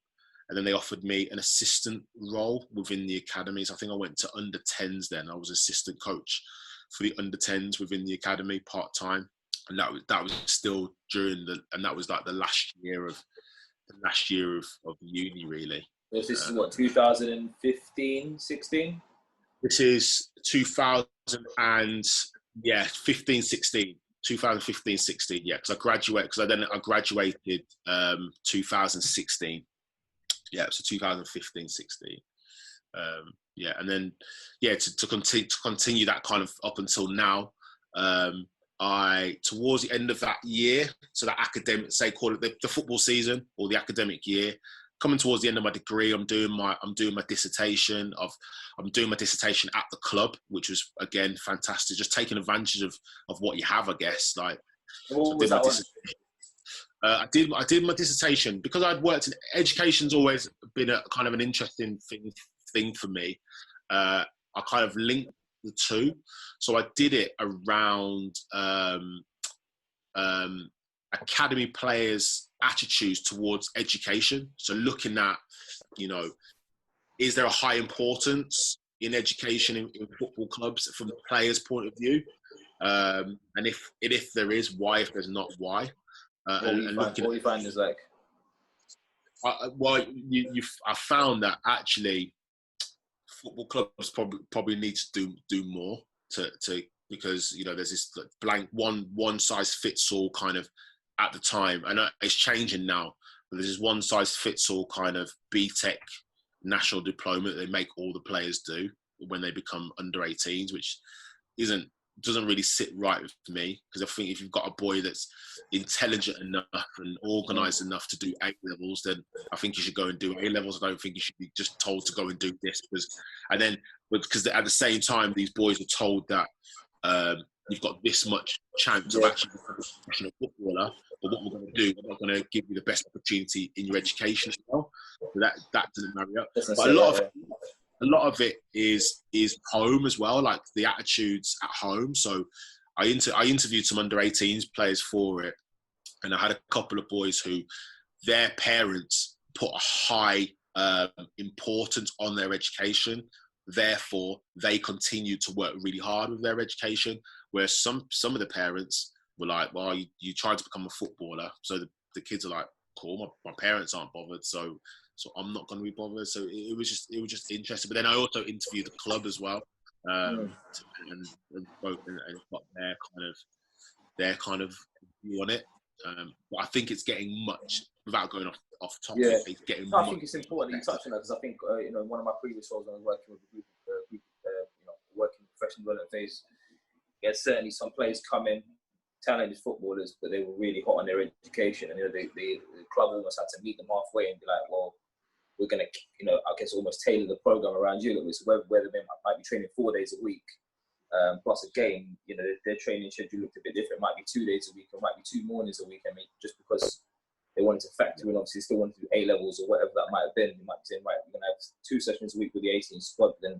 C: and then they offered me an assistant role within the academies. I think I went to under 10s then. I was assistant coach for the under 10s within the academy part-time, and that was still and that was like the last year of uni, really.
A: This is what, 2015, 16?
C: This is 15, 16. 2015, 16, yeah, because I graduated 2016. Yeah, so 2015, 16. Yeah, and then to continue that kind of up until now. I towards the end of that year, so that academic, say call it the football season or the academic year, coming towards the end of my degree, I'm doing my dissertation. I'm doing my dissertation at the club, which was again fantastic. Just taking advantage of what you have, I guess. Like,
A: what was that one?
C: I did my dissertation because I'd worked in education's always been a kind of an interesting thing for me. I kind of linked the two, so I did it around academy players' attitudes towards education. So looking at, you know, is there a high importance in education in football clubs from the players' point of view? And if there is, why? If there's not, why?
A: What you find is like?
C: I found that actually football clubs probably need to do more to because, you know, there's this blank one size fits all kind of at the time. I know it's changing now, but there's this one size fits all kind of BTEC national diploma that they make all the players do when they become under 18s, which doesn't really sit right with me, because I think if you've got a boy that's intelligent enough and organised enough to do A levels, then I think you should go and do A levels. I don't think you should be just told to go and do this because at the same time these boys are told that you've got this much chance of actually becoming a professional footballer. But what we're going to do, we're not going to give you the best opportunity in your education as well. So that doesn't marry up. But a lot of it is home as well, like the attitudes at home. So I interviewed some under 18s players for it, and I had a couple of boys who their parents put a high importance on their education. Therefore, they continue to work really hard with their education, whereas some of the parents, were like, well, you tried to become a footballer. So the kids are like, cool, my parents aren't bothered, so I'm not going to be bothered. So it was just interesting. But then I also interviewed the club as well, and got their kind of view on it. But I think it's getting much, without going off topic, it's getting
A: I think it's important that you touch on that, because I think one of my previous roles when I was working with a group working professional development phase, there's certainly some players come in, talented footballers, but they were really hot on their education, and the club almost had to meet them halfway and be like, well, we're going to, I guess almost tailor the program around you a little bit. So whether they might be training 4 days a week, plus a game, their training schedule looked a bit different. It might be 2 days a week, or it might be 2 mornings a week. I mean, just because they wanted to factor in, obviously still wanted to do A levels or whatever that might have been. They might be saying, right, we're going to have 2 sessions a week with the 18 squad, then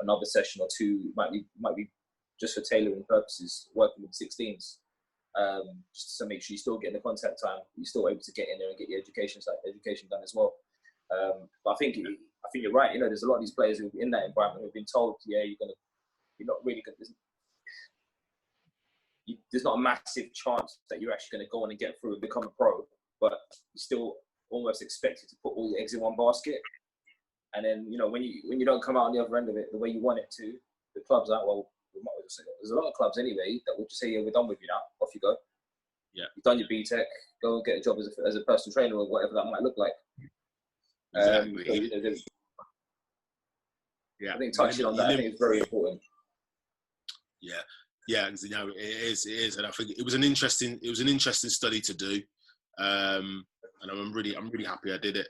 A: another session or 2 might be just for tailoring purposes, working with 16s. Just to make sure you're still getting the contact time, you're still able to get in there and get your education done as well. But I think you're right. There's a lot of these players who are in that environment who've been told, you're not really good. There's not a massive chance that you're actually going to go on and get through and become a pro, but you're still almost expected to put all your eggs in one basket. And then when you don't come out on the other end of it the way you want it to, the club's like, well, there's a lot of clubs anyway that will just say, yeah, we're done with you now. Off you go.
C: Yeah.
A: You've done your BTEC. Go and get a job as a personal trainer or whatever that might look like.
C: Exactly.
A: I think touching on that, I think it's very important.
C: Yeah, because it is, and I think it was an interesting study to do, and I'm really happy I did it.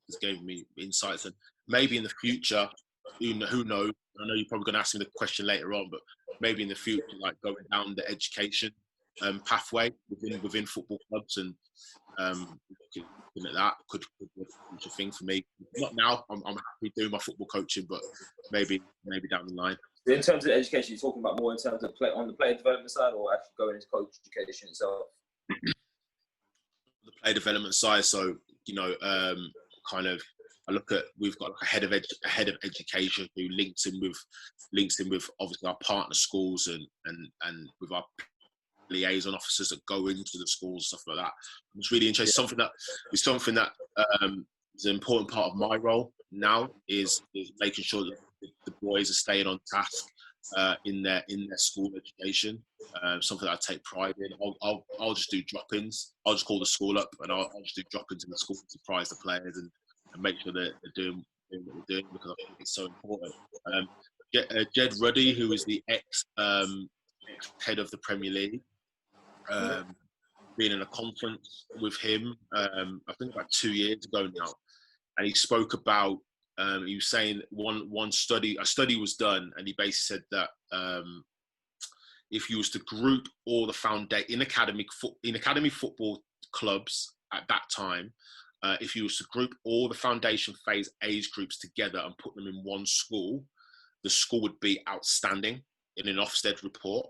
C: It's gave me insights, and maybe in the future, who knows? I know you're probably going to ask me the question later on, but maybe in the future, like going down the education pathway within football clubs, and looking at that could be a thing for me. Not now. I'm happy doing my football coaching, but maybe down the line.
A: In terms of education, you're talking about more in terms of on the player development side, or actually going into coach education itself?
C: The player development side. So I look at, we've got like a head of education who links in with obviously our partner schools and with our liaison officers that go into the schools, stuff like that. It's really interesting. Something that is an important part of my role now is making sure that the boys are staying on task in their school education. Something that I take pride in. I'll just do drop-ins. I'll just call the school up and I'll just do drop-ins in the school to surprise the players and make sure they're doing what they're doing, because I think it's so important. Jed Ruddy, who is the ex head of the Premier League, being in a conference with him, I think about 2 years ago now, and he spoke about, he was saying a study was done, and he basically said that if you was to group all the in academy football clubs at that time, if you was to group all the foundation phase age groups together and put them in one school, the school would be outstanding in an Ofsted report.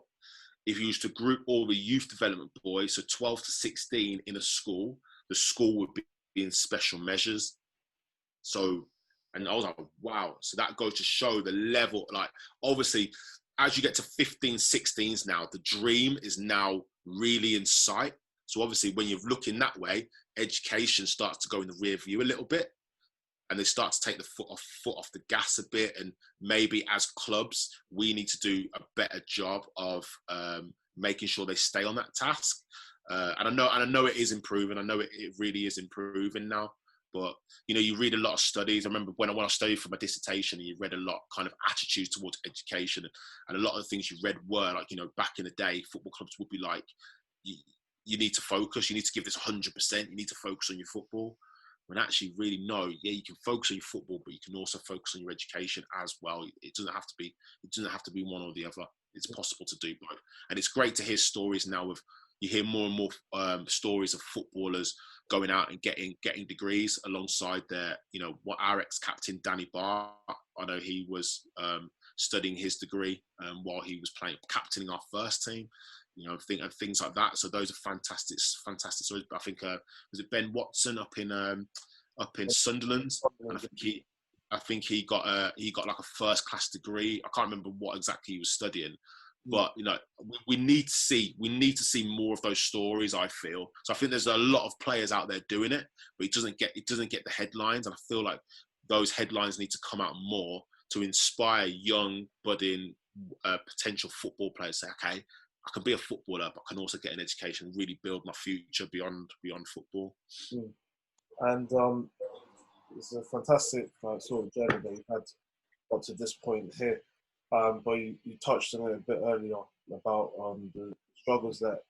C: If you was to group all the youth development boys, so 12 to 16 in a school, the school would be in special measures. So, and I was like, wow. So that goes to show the level, like, obviously, as you get to 15, 16s now, the dream is now really in sight. So obviously, when you're looking that way, education starts to go in the rear view a little bit, and they start to take the foot off the gas a bit. And maybe as clubs, we need to do a better job of making sure they stay on that task. And I know it is improving. I know it really is improving now. But you read a lot of studies. I remember when I studied for my dissertation, you read a lot kind of attitudes towards education, and a lot of the things you read were like, back in the day, football clubs would be like, you need to focus. You need to give this 100%. You need to focus on your football. When actually, really, no. Yeah, you can focus on your football, but you can also focus on your education as well. It doesn't have to be one or the other. It's possible to do both. And it's great to hear stories now you hear more and more stories of footballers going out and getting degrees alongside their, what our ex-captain Danny Barr, I know he was studying his degree while he was captaining our first team. Things like that. So those are fantastic stories. But I think was it Ben Watson up in Sunderland? And I think he got like a first class degree. I can't remember what exactly he was studying, But we need to see more of those stories. I feel so. I think there's a lot of players out there doing it, but it doesn't get the headlines. And I feel like those headlines need to come out more to inspire young, budding, potential football players. Say, okay, I can be a footballer, but I can also get an education, really build my future beyond football.
B: And it's a fantastic sort of journey that you've had up to this point here. But you touched on it a bit earlier about the struggles that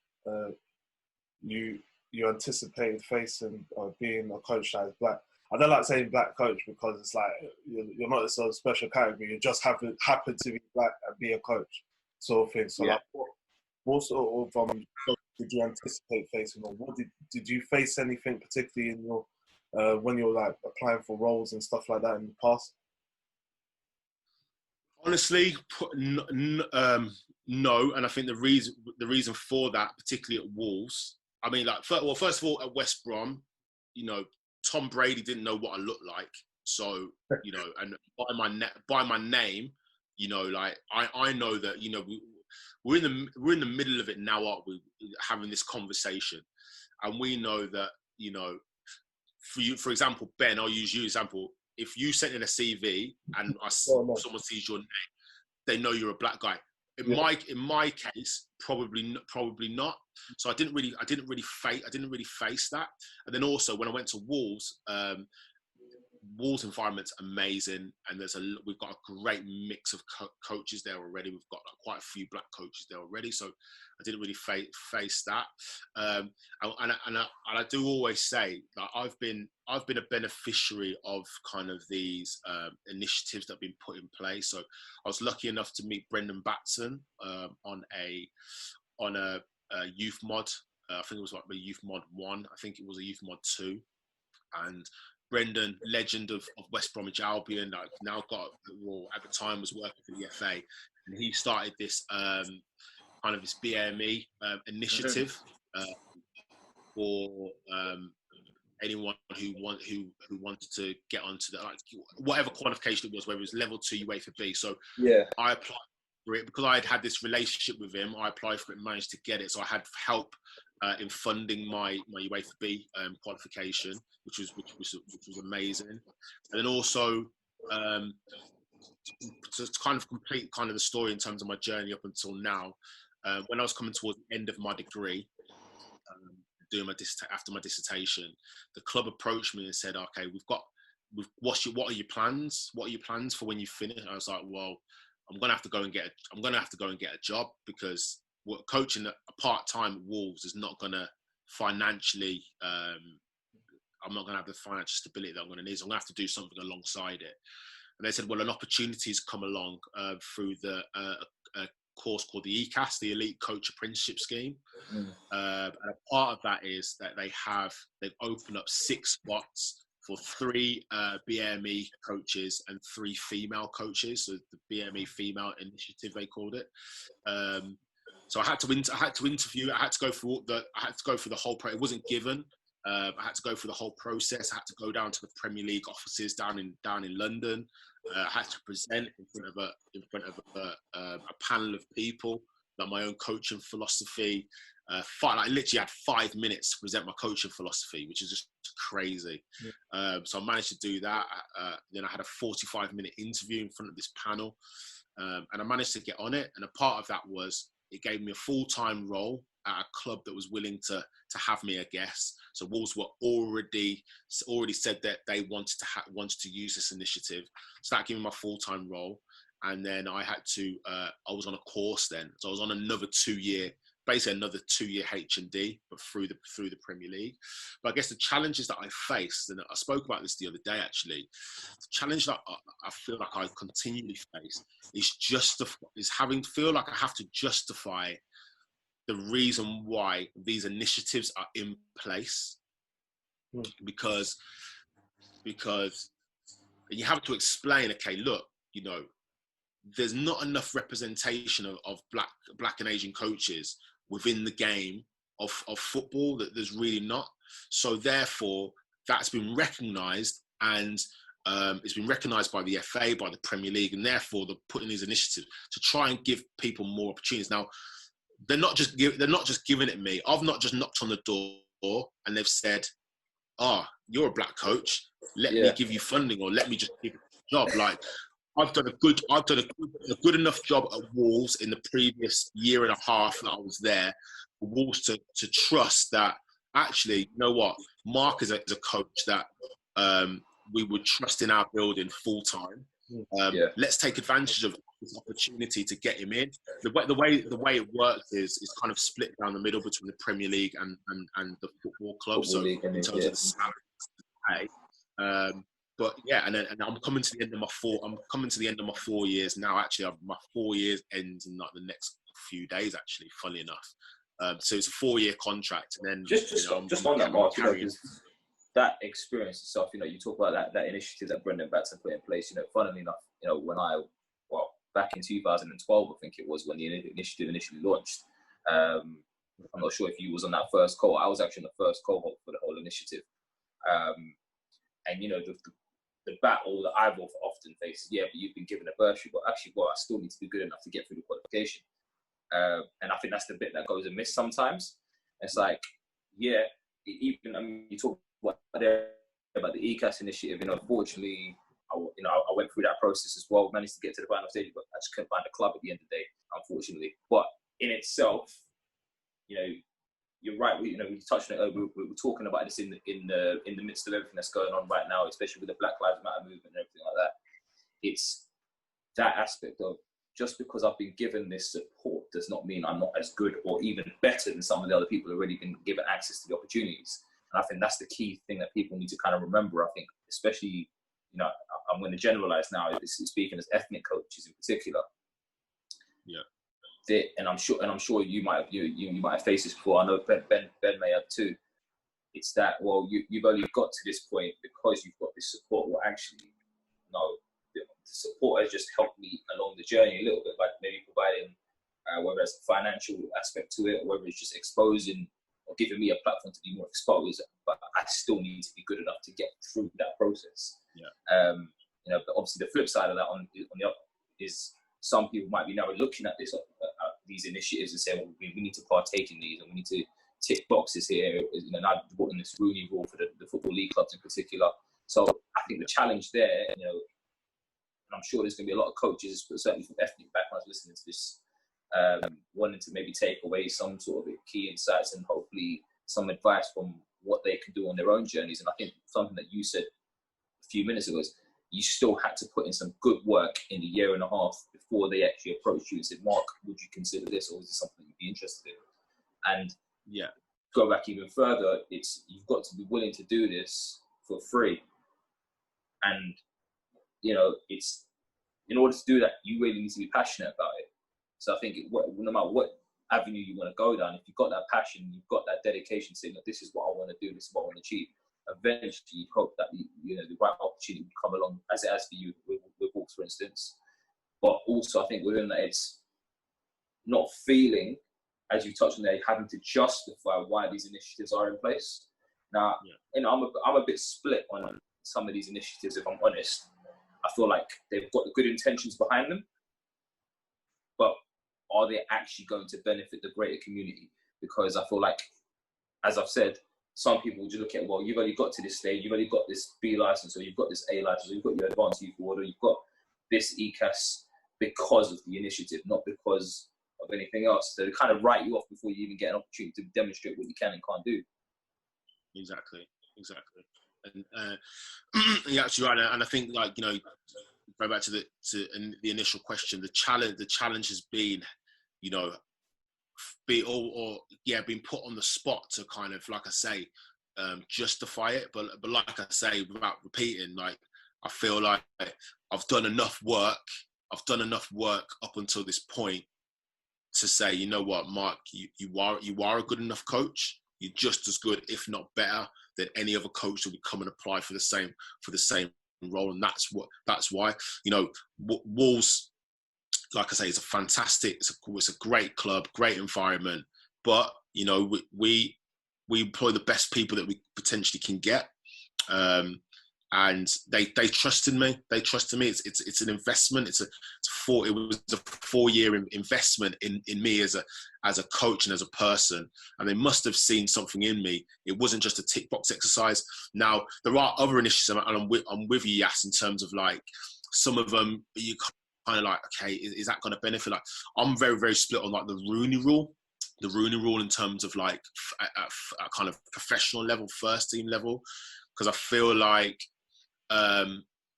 B: you anticipated facing being a coach that is black. I don't like saying black coach because it's like you're not a sort of special category. You just happen to be black and be a coach, sort of thing. So, like, what sort of did you anticipate facing, or what did you face anything particularly in your when you're like applying for roles and stuff like that in the past?
C: Honestly, no, and I think the reason for that, particularly at Wolves, I mean, like, first of all, at West Brom, Tom Brady didn't know what I looked like, so and by my name, like I know that we're in the middle of it now, aren't we? Having this conversation, and we know that for example, Ben, I'll use you as example. If you sent in a CV and someone sees your name, they know you're a black guy. In my case, probably not. So I didn't really face that. And then also when I went to Wolves, Wolves environment's amazing, and we've got a great mix of coaches there already. We've got quite a few black coaches there already, so I didn't really face that. And I do always say that I've been a beneficiary of kind of these initiatives that have been put in place. So I was lucky enough to meet Brendan Batson on a youth mod. I think it was like the Youth Mod 1. I think it was a Youth Mod 2, and Brendan, legend of West Bromwich Albion, now got, well, at the time was working for the FA, and he started this kind of this BME initiative for anyone who wanted to get onto the whatever qualification it was, whether it was level 2 UEFA B. So I applied for it because I had this relationship with him. I applied for it and managed to get it. So I had help in funding my UEFA B qualification, which was amazing. And then also to kind of complete kind of the story in terms of my journey up until now, when I was coming towards the end of my degree, after my dissertation, the club approached me and said, "Okay, what are your plans? What are your plans for when you finish?" And I was like, "Well, I'm gonna have to go and get a job, because coaching a part-time at Wolves is not gonna financially. I'm not gonna have the financial stability that I'm gonna need. So I'm gonna have to do something alongside it." And they said, "Well, an opportunity's come along through the a course called the ECAS, the Elite Coach Apprenticeship Scheme. And a part of that is that they've opened up 6 spots for 3 BME coaches and 3 female coaches. So the BME Female Initiative, they called it. So I had to interview. I had to go through the whole process. It wasn't given. I had to go through the whole process. I had to go down to the Premier League offices down in London. I had to present in front of a panel of people, like my own coaching philosophy. I literally had 5 minutes to present my coaching philosophy, which is just crazy. So I managed to do that. Then I had a 45-minute interview in front of this panel, and I managed to get on it. And a part of that was it gave me a full-time role at a club that was willing to have me, I guess. So Wolves were already said that they wanted to use this initiative. So that gave me my full-time role. And then I was on a course then. So I was on another 2-year, basically another 2-year H&D, but through the Premier League. But I guess the challenges that I faced, and I spoke about this the other day actually, the challenge that I feel like I continually face feel like I have to justify the reason why these initiatives are in place, because you have to explain, okay, look, there's not enough representation of black and Asian coaches within the game of football, that there's really not. So therefore, that's been recognised, and it's been recognised by the FA, by the Premier League, and therefore they're putting these initiatives to try and give people more opportunities. Now, they're not just giving it me. I've not just knocked on the door and they've said, you're a black coach. Let me give you funding, or let me just give you a job. Like, I've done a good enough job at Wolves in the previous year and a half that I was there, for Wolves to trust that actually, you know what, Mark is a coach that we would trust in our building full time. Let's take advantage of this opportunity to get him in. The way it works is kind of split down the middle between the Premier League and the football club. So in terms of the salary, but yeah, and I'm coming to the end of my 4 years now. Actually, my 4 years ends in like the next few days. Actually, funnily enough, so it's a 4-year contract. And then just on that, Mark,
A: that experience itself, you talk about that initiative that Brendan Batson put in place. Funnily enough, when back in 2012, I think it was when the initiative initially launched. I'm not sure if you was on that first call. I was actually on the first cohort for the whole initiative. And the battle that I've often faced is, but you've been given a bursary, but actually, I still need to be good enough to get through the qualification. And I think that's the bit that goes amiss sometimes. It's like, you talk about the ECAS initiative. Unfortunately, I went through that process as well. Managed to get to the final stage, but I just couldn't find a club at the end of the day, unfortunately. But in itself, you're right. We touched on it. We were talking about this in the midst of everything that's going on right now, especially with the Black Lives Matter movement and everything like that. It's that aspect of, just because I've been given this support does not mean I'm not as good or even better than some of the other people who've already been given access to the opportunities. And I think that's the key thing that people need to kind of remember. I think, especially, I'm going to generalize now, speaking as ethnic coaches in particular. Yeah. And I'm sure you might have faced this before. I know Ben may have too. It's that, you've only got to this point because you've got this support. Well, actually, no. The support has just helped me along the journey a little bit, by maybe providing whether it's a financial aspect to it, or whether it's just exposing or giving me a platform to be more exposed. But I still need to be good enough to get through that process. But obviously the flip side of that on the up is, some people might be now looking at these initiatives and saying, we need to partake in these and we need to tick boxes here. Now I've brought in this Rooney rule for the Football League clubs in particular. So I think the challenge there, and I'm sure there's going to be a lot of coaches, but certainly from ethnic backgrounds listening to this, wanting to maybe take away some sort of key insights and hopefully some advice from what they can do on their own journeys. And I think something that you said a few minutes ago is, you still had to put in some good work in the year and a half before they actually approached you and said, Mark, would you consider this, or is this something you'd be interested in? And go back even further, you've got to be willing to do this for free. And it's, in order to do that, you really need to be passionate about it. So I think no matter what avenue you want to go down, if you've got that passion, you've got that dedication, saying that this is what I want to do, this is what I want to achieve, eventually you hope that the right opportunity will come along, as it has for you with Hawks, for instance. But also, I think within that, it's not feeling, as you touched on there, having to justify why these initiatives are in place. Now, I'm a bit split on some of these initiatives, if I'm honest. I feel like they've got the good intentions behind them, but are they actually going to benefit the greater community? Because I feel like, as I've said, some people will just look at, you've only got to this stage, you've only got this B license, or you've got this A license, or you've got your advanced youth award, or you've got this ECAS because of the initiative, not because of anything else. So they kind of write you off before you even get an opportunity to demonstrate what you can and can't do.
C: Exactly. And you're absolutely right. And I think, going back to the initial question, the challenge has been, being put on the spot to kind of, like I say, justify it. But like I say, without repeating, I feel like I've done enough work up until this point to say, you know what, Mark, you are a good enough coach. You're just as good, if not better, than any other coach that would come and apply for the same role. And that's why, Wolves, like I say, it's a great club, great environment, but we employ the best people that we potentially can get. and they trusted me. They trusted me. It's an investment. It was a 4-year investment in me as a coach and as a person. And they must have seen something in me. It wasn't just a tick box exercise. Now there are other initiatives, and I'm with you, Yas, in terms of like some of them. You kind of like, okay, is that going to benefit? Like, I'm very, very split on like the Rooney Rule. The Rooney Rule in terms of like at kind of professional level, first team level, because I feel like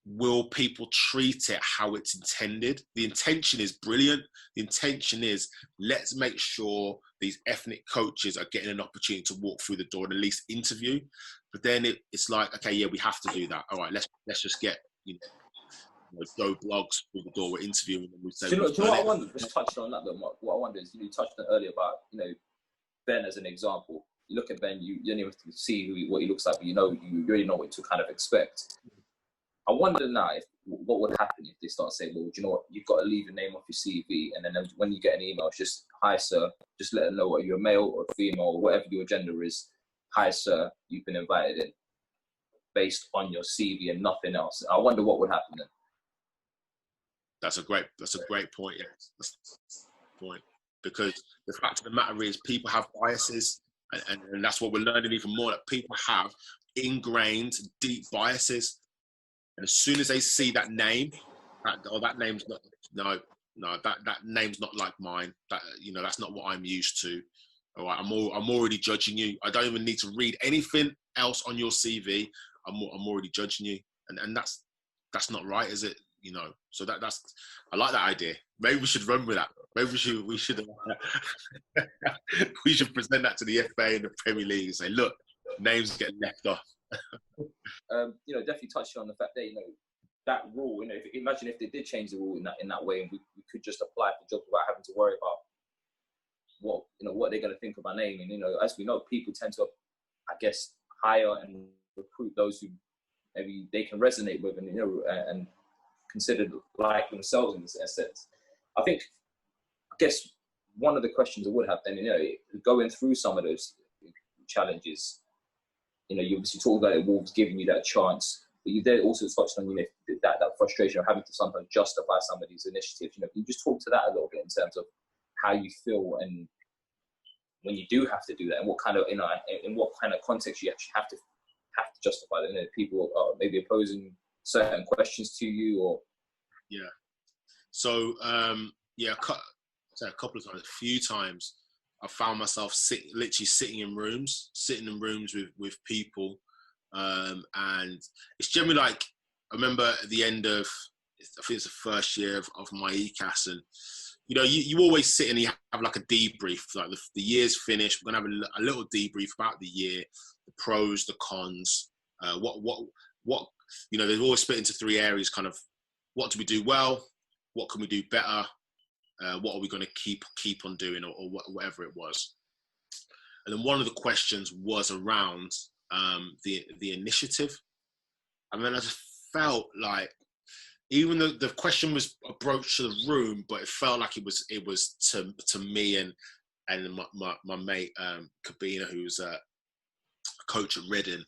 C: will people treat it how it's intended? The intention is brilliant. The intention is, let's make sure these ethnic coaches are getting an opportunity to walk through the door and at least interview. But then it's like, okay, yeah, we have to do that. All right, let's just get Joe Blogs through the door. We're interviewing them. We say,
A: do you know what I wonder? Just touching on that though, Mark. What I wonder is, you touched on earlier about Ben as an example. You look at Ben, you don't even see what he looks like, but you already know what to kind of expect. I wonder now what would happen if they start saying, well, do you know what, you've got to leave your name off your CV, and then when you get an email, it's just, hi sir, just let them know whether you're a male or female or whatever your gender is. Hi sir, you've been invited in, based on your CV and nothing else. I wonder what would happen then.
C: That's a great point. Yes, that's a point, because the fact of the matter is, people have biases, and that's what we're learning even more. That people have ingrained deep biases. And as soon as they see that name, that name's not, that name's not like mine. That, that's not what I'm used to. All right, I'm already judging you. I don't even need to read anything else on your CV. I'm already judging you, and that's not right, is it? So that's, I like that idea. Maybe we should run with that. Maybe we should we should present that to the FA and the Premier League and say, look, names getting left off.
A: Definitely touching on the fact that that rule. Imagine if they did change the rule in that way, and we could just apply for jobs without having to worry about what they're going to think of our name. And as we know, people tend to, I guess, hire and recruit those who maybe they can resonate with, and considered like themselves in a sense. I guess one of the questions I would have then, going through some of those challenges. You obviously talk about it, Wolves giving you that chance, but you then also touched on that frustration of having to sometimes justify some of these initiatives. Can you just talk to that a little bit in terms of how you feel, and when you do have to do that, and what kind of in what kind of context you actually have to justify that? People are maybe opposing certain questions to you, or
C: so a couple of times, a few times, I found myself literally sitting in rooms with people, and it's generally like, I remember at the end of, I think it's the first year of my ECAS, and you always sit and you have like a debrief, like the year's finished, we're gonna have a little debrief about the year, the pros, the cons, what they've always split into 3 areas, kind of, what do we do well, what can we do better, what are we going to keep on doing, or whatever it was. And then one of the questions was around the initiative. And then I just felt like, even though the question was approached to the room, but it felt like it was to me and my mate Kabina, who's a coach at Reading.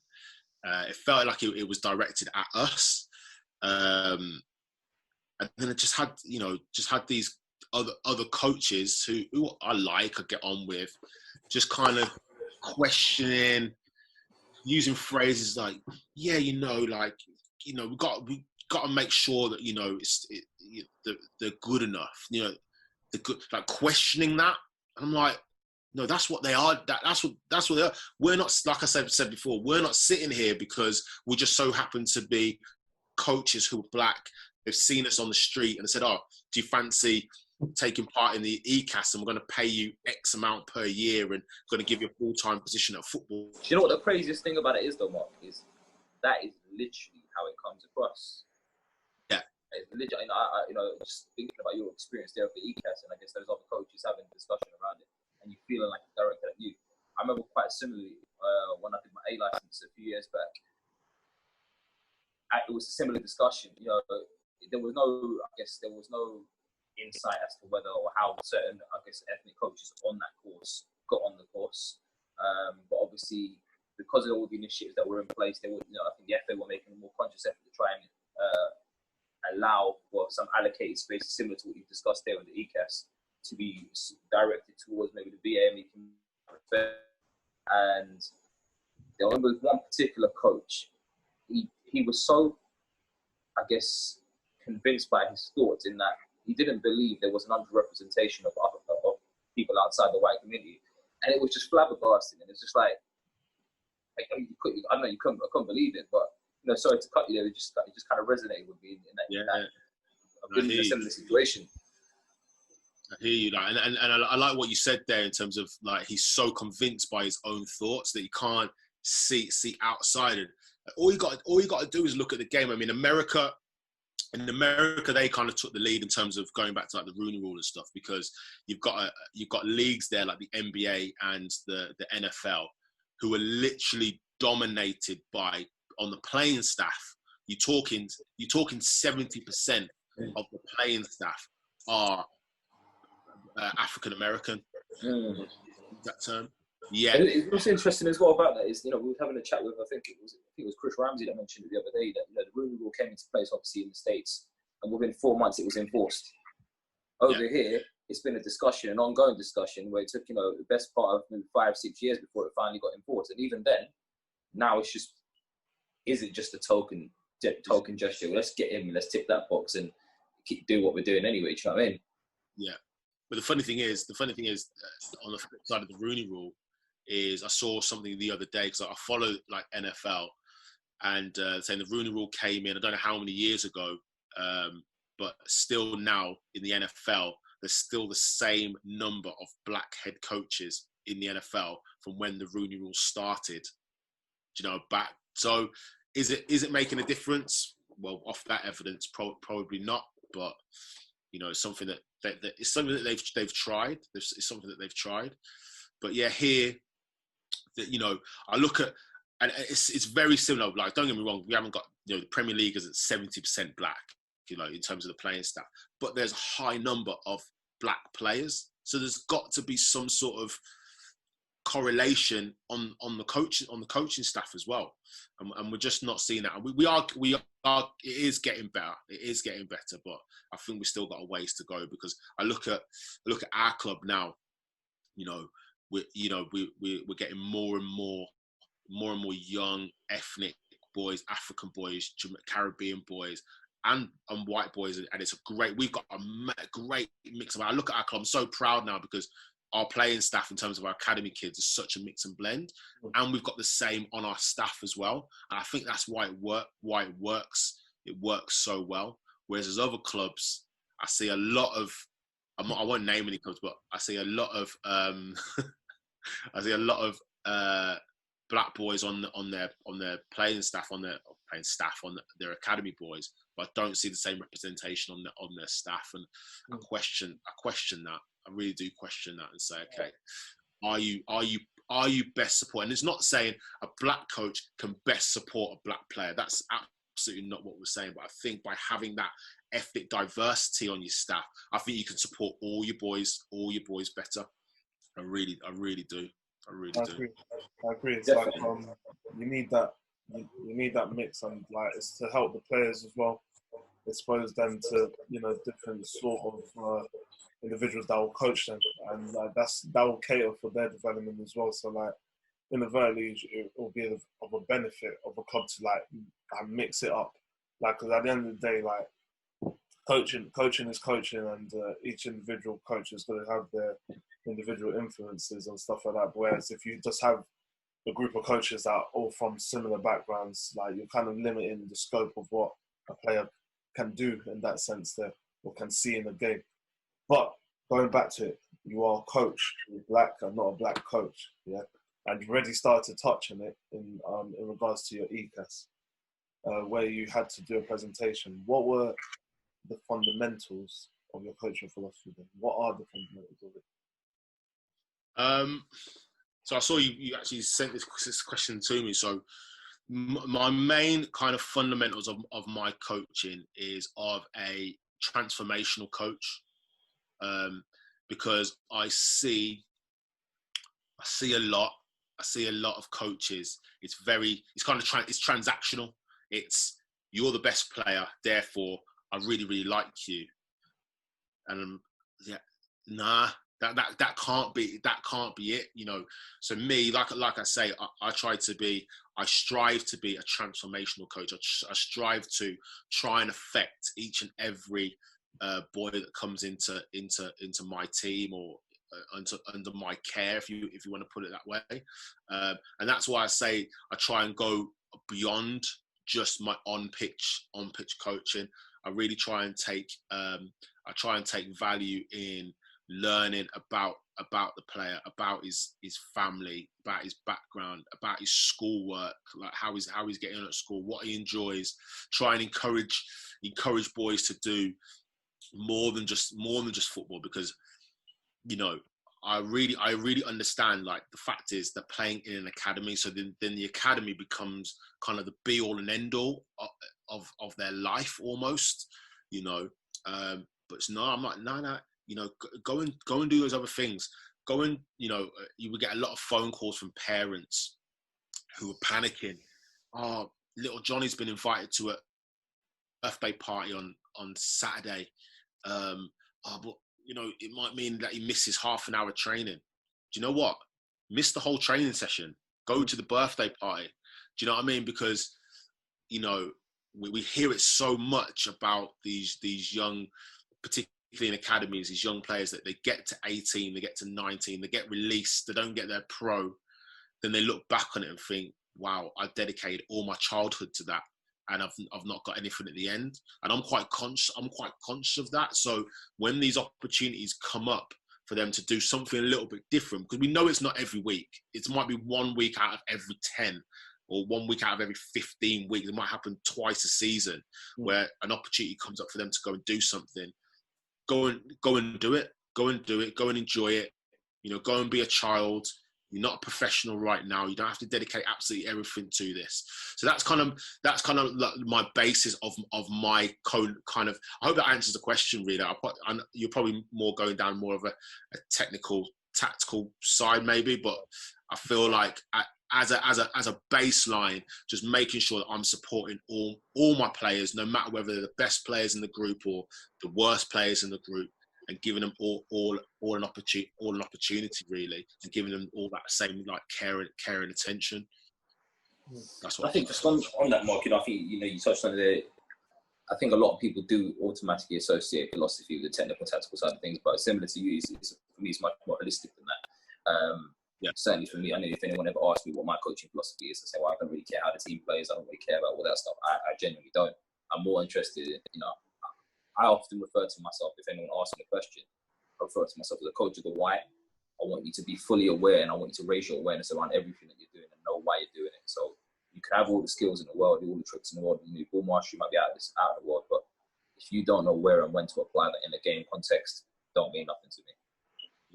C: It felt like it was directed at us. And then it just had these other coaches who I get on with, just kind of questioning, using phrases like, we got to make sure that they're good enough, the good, like questioning that. And I'm like, no, that's what they are. That's what they are. We're not, like I said before, we're not sitting here because we just so happen to be coaches who are black. They've seen us on the street and said, oh, do you fancy taking part in the ECAS, and we're going to pay you X amount per year and going to give you a full-time position at football.
A: Do you know what the craziest thing about it is though, Mark? Is that is literally how it comes across.
C: Yeah.
A: It's literally, just thinking about your experience there with the ECAS, and I guess there's other coaches having a discussion around it, and you feeling like it's directed at you. I remember quite similarly when I did my A license a few years back. It was a similar discussion. There was no insight as to whether or how certain, ethnic coaches on that course got on the course. But obviously, because of all the initiatives that were in place, they were, I think the FA were making a more conscious effort to try and allow some allocated spaces similar to what you've discussed there on the ECAS to be directed towards maybe the BAME. And I remember one particular coach, he was so, I guess, convinced by his thoughts in that he didn't believe there was an underrepresentation of people outside the white community. And it was just flabbergasting. And it's just like I don't know, I couldn't believe it, but sorry to cut you there. It just kind of resonated with me in that I've been in a similar situation.
C: I hear you, and I like what you said there in terms of like he's so convinced by his own thoughts that he can't see outside it. All you got to do is look at the game. I mean, in America, they kind of took the lead in terms of going back to like the Rooney Rule and stuff, because you've got leagues there like the NBA and the NFL who are literally dominated by, on the playing staff. You're talking 70% of the playing staff are African American. That term. Yeah.
A: And what's interesting as well about that is, we were having a chat with, I think it was Chris Ramsey that mentioned it the other day, that the Rooney Rule came into place obviously in the States, and within 4 months it was enforced. Over here, it's been a discussion, an ongoing discussion, where it took the best part of maybe 5-6 years before it finally got enforced. And even then, now it's just, is it just a token gesture? Well, let's get in, let's tick that box and do what we're doing anyway. Do you know what I mean?
C: Yeah. But the funny thing is, on the flip side of the Rooney Rule, is I saw something the other day, because I follow like NFL, and saying the Rooney Rule came in, I don't know how many years ago, but still now in the NFL, there's still the same number of black head coaches in the NFL from when the Rooney Rule started, back. So is it making a difference? Well, off that evidence, probably not, but it's something that it's something that they've tried. It's something that they've tried. But yeah, here, that I look at, and it's very similar. Like, don't get me wrong, we haven't got the Premier League is at 70% black, in terms of the playing staff. But there's a high number of black players, so there's got to be some sort of correlation on the coaching staff as well, and we're just not seeing that. And we are. It is getting better. It is getting better, but I think we still got a ways to go, because I look at our club now. We're getting more and more young ethnic boys, African boys, Caribbean boys, and white boys, and it's we've got a great mix of. I look at our club, I'm so proud now, because our playing staff in terms of our academy kids is such a mix and blend, and we've got the same on our staff as well. And I think that's why it works. It works so well. Whereas there's other clubs, I see a lot of. I won't name any clubs, but I see a lot of. Black boys on their playing staff, on their academy boys, but I don't see the same representation on their staff, and I question that. I really do question that, and say, okay, are you best support? And it's not saying a black coach can best support a black player. That's absolutely not what we're saying. But I think by having that ethnic diversity on your staff, I think you can support all your boys better. I really do. I
B: agree. It's like you need that mix, and like it's to help the players as well. Expose them to different sort of individuals that will coach them, and that will cater for their development as well. So like inadvertently, it will be of a benefit of a club to like mix it up. Like, because at the end of the day, like coaching is coaching, and each individual coach is going to have their individual influences and stuff like that. Whereas if you just have a group of coaches that are all from similar backgrounds, like you're kind of limiting the scope of what a player can do in that sense there, or can see in the game. But going back to it, you are a coach, you're black and not a black coach, yeah. And you already started to touch on it in regards to your ECAS, where you had to do a presentation. What were the fundamentals of your coaching philosophy then? What are the fundamentals of it?
C: So I saw you actually sent this question to me. So my main kind of fundamentals of my coaching is of a transformational coach, because I see a lot, I see a lot of coaches. It's kind of it's transactional. It's, you're the best player, therefore I really, really like you. And yeah, nah, that can't be it, you know. So me, like I say, I strive to be a transformational coach. I strive to try and affect each and every boy that comes into my team, or under my care, if you want to put it that way. And that's why I say I try and go beyond just my on pitch coaching. I really try and take value in learning about the player, about his family, about his background, about his schoolwork, like how he's getting on at school, what he enjoys. Try and encourage boys to do more than just football, because, you know, I really understand, like, the fact is they're playing in an academy, so then the academy becomes kind of the be all and end all of their life almost, you know. But no, I'm like, no, you know, go and do those other things. Go and, you know, you would get a lot of phone calls from parents who are panicking. Oh, little Johnny's been invited to a birthday party on Saturday. But, you know, it might mean that he misses half an hour training. Do you know what? Miss the whole training session. Go to the birthday party. Do you know what I mean? Because, you know, we hear it so much about these young, particularly in academies, these young players, that they get to 18, they get to 19, they get released, they don't get their pro. Then they look back on it and think, wow, I dedicated all my childhood to that, and I've not got anything at the end. And I'm quite conscious of that. So when these opportunities come up for them to do something a little bit different, because we know it's not every week. It might be 1 week out of every 10, or 1 week out of every 15 weeks. It might happen twice a season where an opportunity comes up for them to go and do something. Go and do it. Go and do it. Go and enjoy it. You know, go and be a child. You're not a professional right now. You don't have to dedicate absolutely everything to this. So that's kind of like my basis of my kind of. I hope that answers the question, really. You're probably more going down more of a technical, tactical side, maybe. But I feel like as a baseline, just making sure that I'm supporting all my players, no matter whether they're the best players in the group or the worst players in the group, and giving them all an opportunity, really, and giving them all that same, like, care and attention. That's what
A: I think. Just on that, Mark, you know, I think, you know, you touched on it. I think a lot of people do automatically associate philosophy with the technical, tactical side of things, but similar to you, for me, it's much more holistic than that. Yeah. Certainly for me, I know if anyone ever asked me what my coaching philosophy is, I say, well, I don't really care how the team plays. I don't really care about all that stuff. I genuinely don't. I'm more interested in, you know, I often refer to myself, if anyone asks me a question, I refer to myself as a coach of the why. I want you to be fully aware, and I want you to raise your awareness around everything that you're doing and know why you're doing it. So you can have all the skills in the world, do all the tricks in the world, you know, ball mastery might be out of the world, but if you don't know where and when to apply that in a game context, don't mean nothing to me.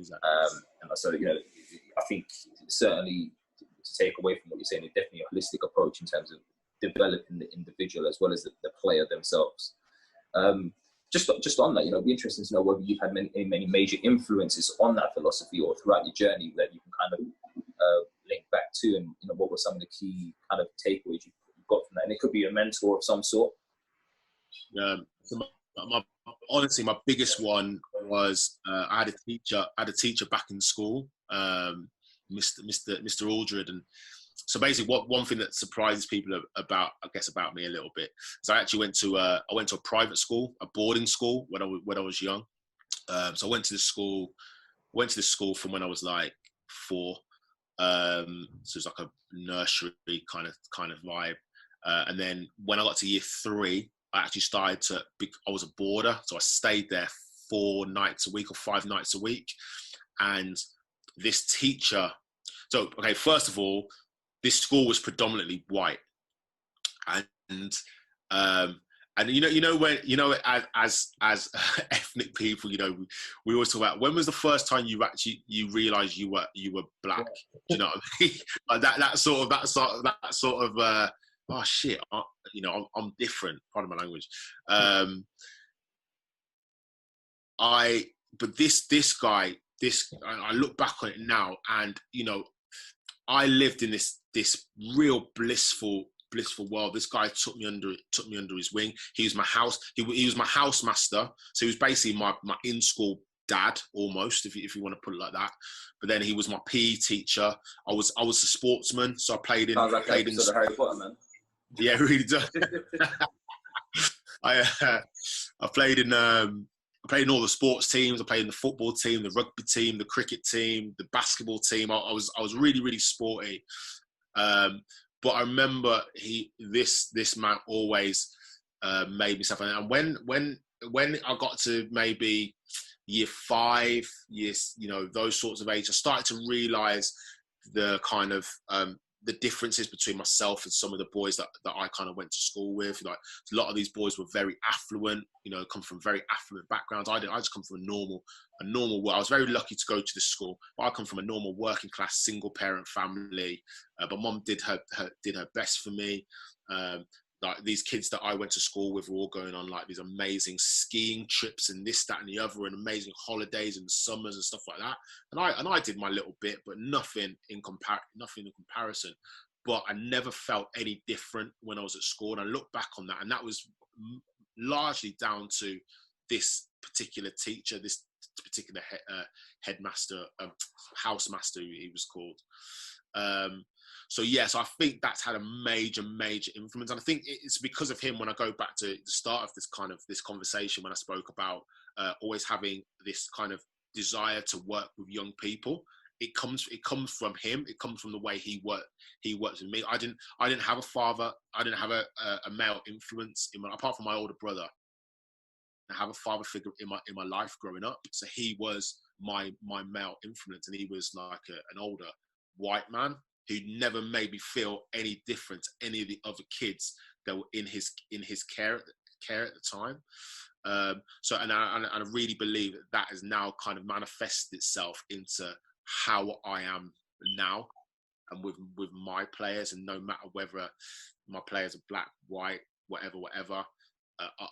A: Exactly. And so, you know, I think certainly to take away from what you're saying, it's definitely a holistic approach in terms of developing the individual as well as the player themselves. Just on that, you know, it'd be interesting to know whether you've had many major influences on that philosophy or throughout your journey that you can kind of link back to, and, you know, what were some of the key kind of takeaways you got from that? And it could be a mentor of some sort.
C: So honestly, my biggest one was I had a teacher back in school, Mr. Aldred, and so basically, one thing that surprises people about me a little bit is I actually went to a private school, a boarding school when I was young. So I went to this school from when I was like 4. So it's like a nursery kind of vibe. And then when I got to year 3, I actually I was a boarder, so I stayed there 4 nights a week or 5 nights a week. And this teacher, so okay, first of all, this school was predominantly white, and you know when, you know, as ethnic people, you know, we always talk about, when was the first time you realised you were black? Do you know what I mean? Like that sort of oh shit, you know, I'm different. Pardon my language. But this guy, I look back on it now, and, you know, I lived in this real blissful world. This guy took me under his wing. He was my house. He was my housemaster. So he was basically my in school dad, almost, if you want to put it like that. But then he was my PE teacher. I was a sportsman, so I played in.
A: Sounds like
C: played in
A: Harry Potter, man.
C: Yeah, it really does. I played in all the sports teams. I played in the football team, the rugby team, the cricket team, the basketball team. I was really, really sporty. But I remember this man always made me something. And when I got to maybe year 5, years, those sorts of age, I started to realise the kind of the differences between myself and some of the boys that I kind of went to school with. Like, a lot of these boys were very affluent, come from very affluent backgrounds. I just come from a normal world. I was very lucky to go to this school, but I come from a normal working class single parent family. But mum did her best for me. Like, these kids that I went to school with were all going on like these amazing skiing trips and this, that, and the other, and amazing holidays and summers and stuff like that. And I did my little bit, but nothing in comparison. But I never felt any different when I was at school. And I look back on that, and that was largely down to this particular teacher, this particular headmaster, housemaster, he was called. So yes, I think that's had a major influence, and I think it's because of him. When I go back to the start of this conversation, when I spoke about always having this kind of desire to work with young people, it comes from him. It comes from the way he worked with me. I didn't have a father. I didn't have a male influence apart from my older brother. I have a father figure in my life growing up, so he was my male influence, and he was like an older white man who never made me feel any different to any of the other kids that were in his care at the time. So I really believe that has now kind of manifested itself into how I am now, and with my players. And no matter whether my players are black, white, whatever,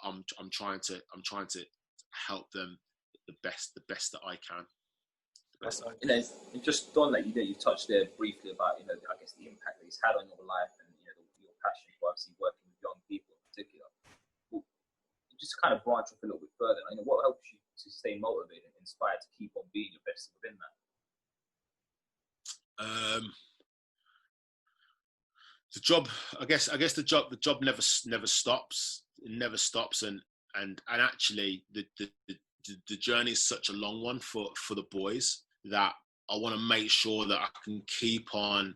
C: I'm trying to help them the best that I can.
A: And just on that, you touched there briefly about, I guess the impact that he's had on your life, and your passion for obviously working with young people in particular. Well, just kind of branch off a little bit further. What helps you to stay motivated and inspired to keep on being your best within that?
C: The job, I guess the job never stops. It never stops, and actually the journey is such a long one for the boys that I want to make sure that I can keep on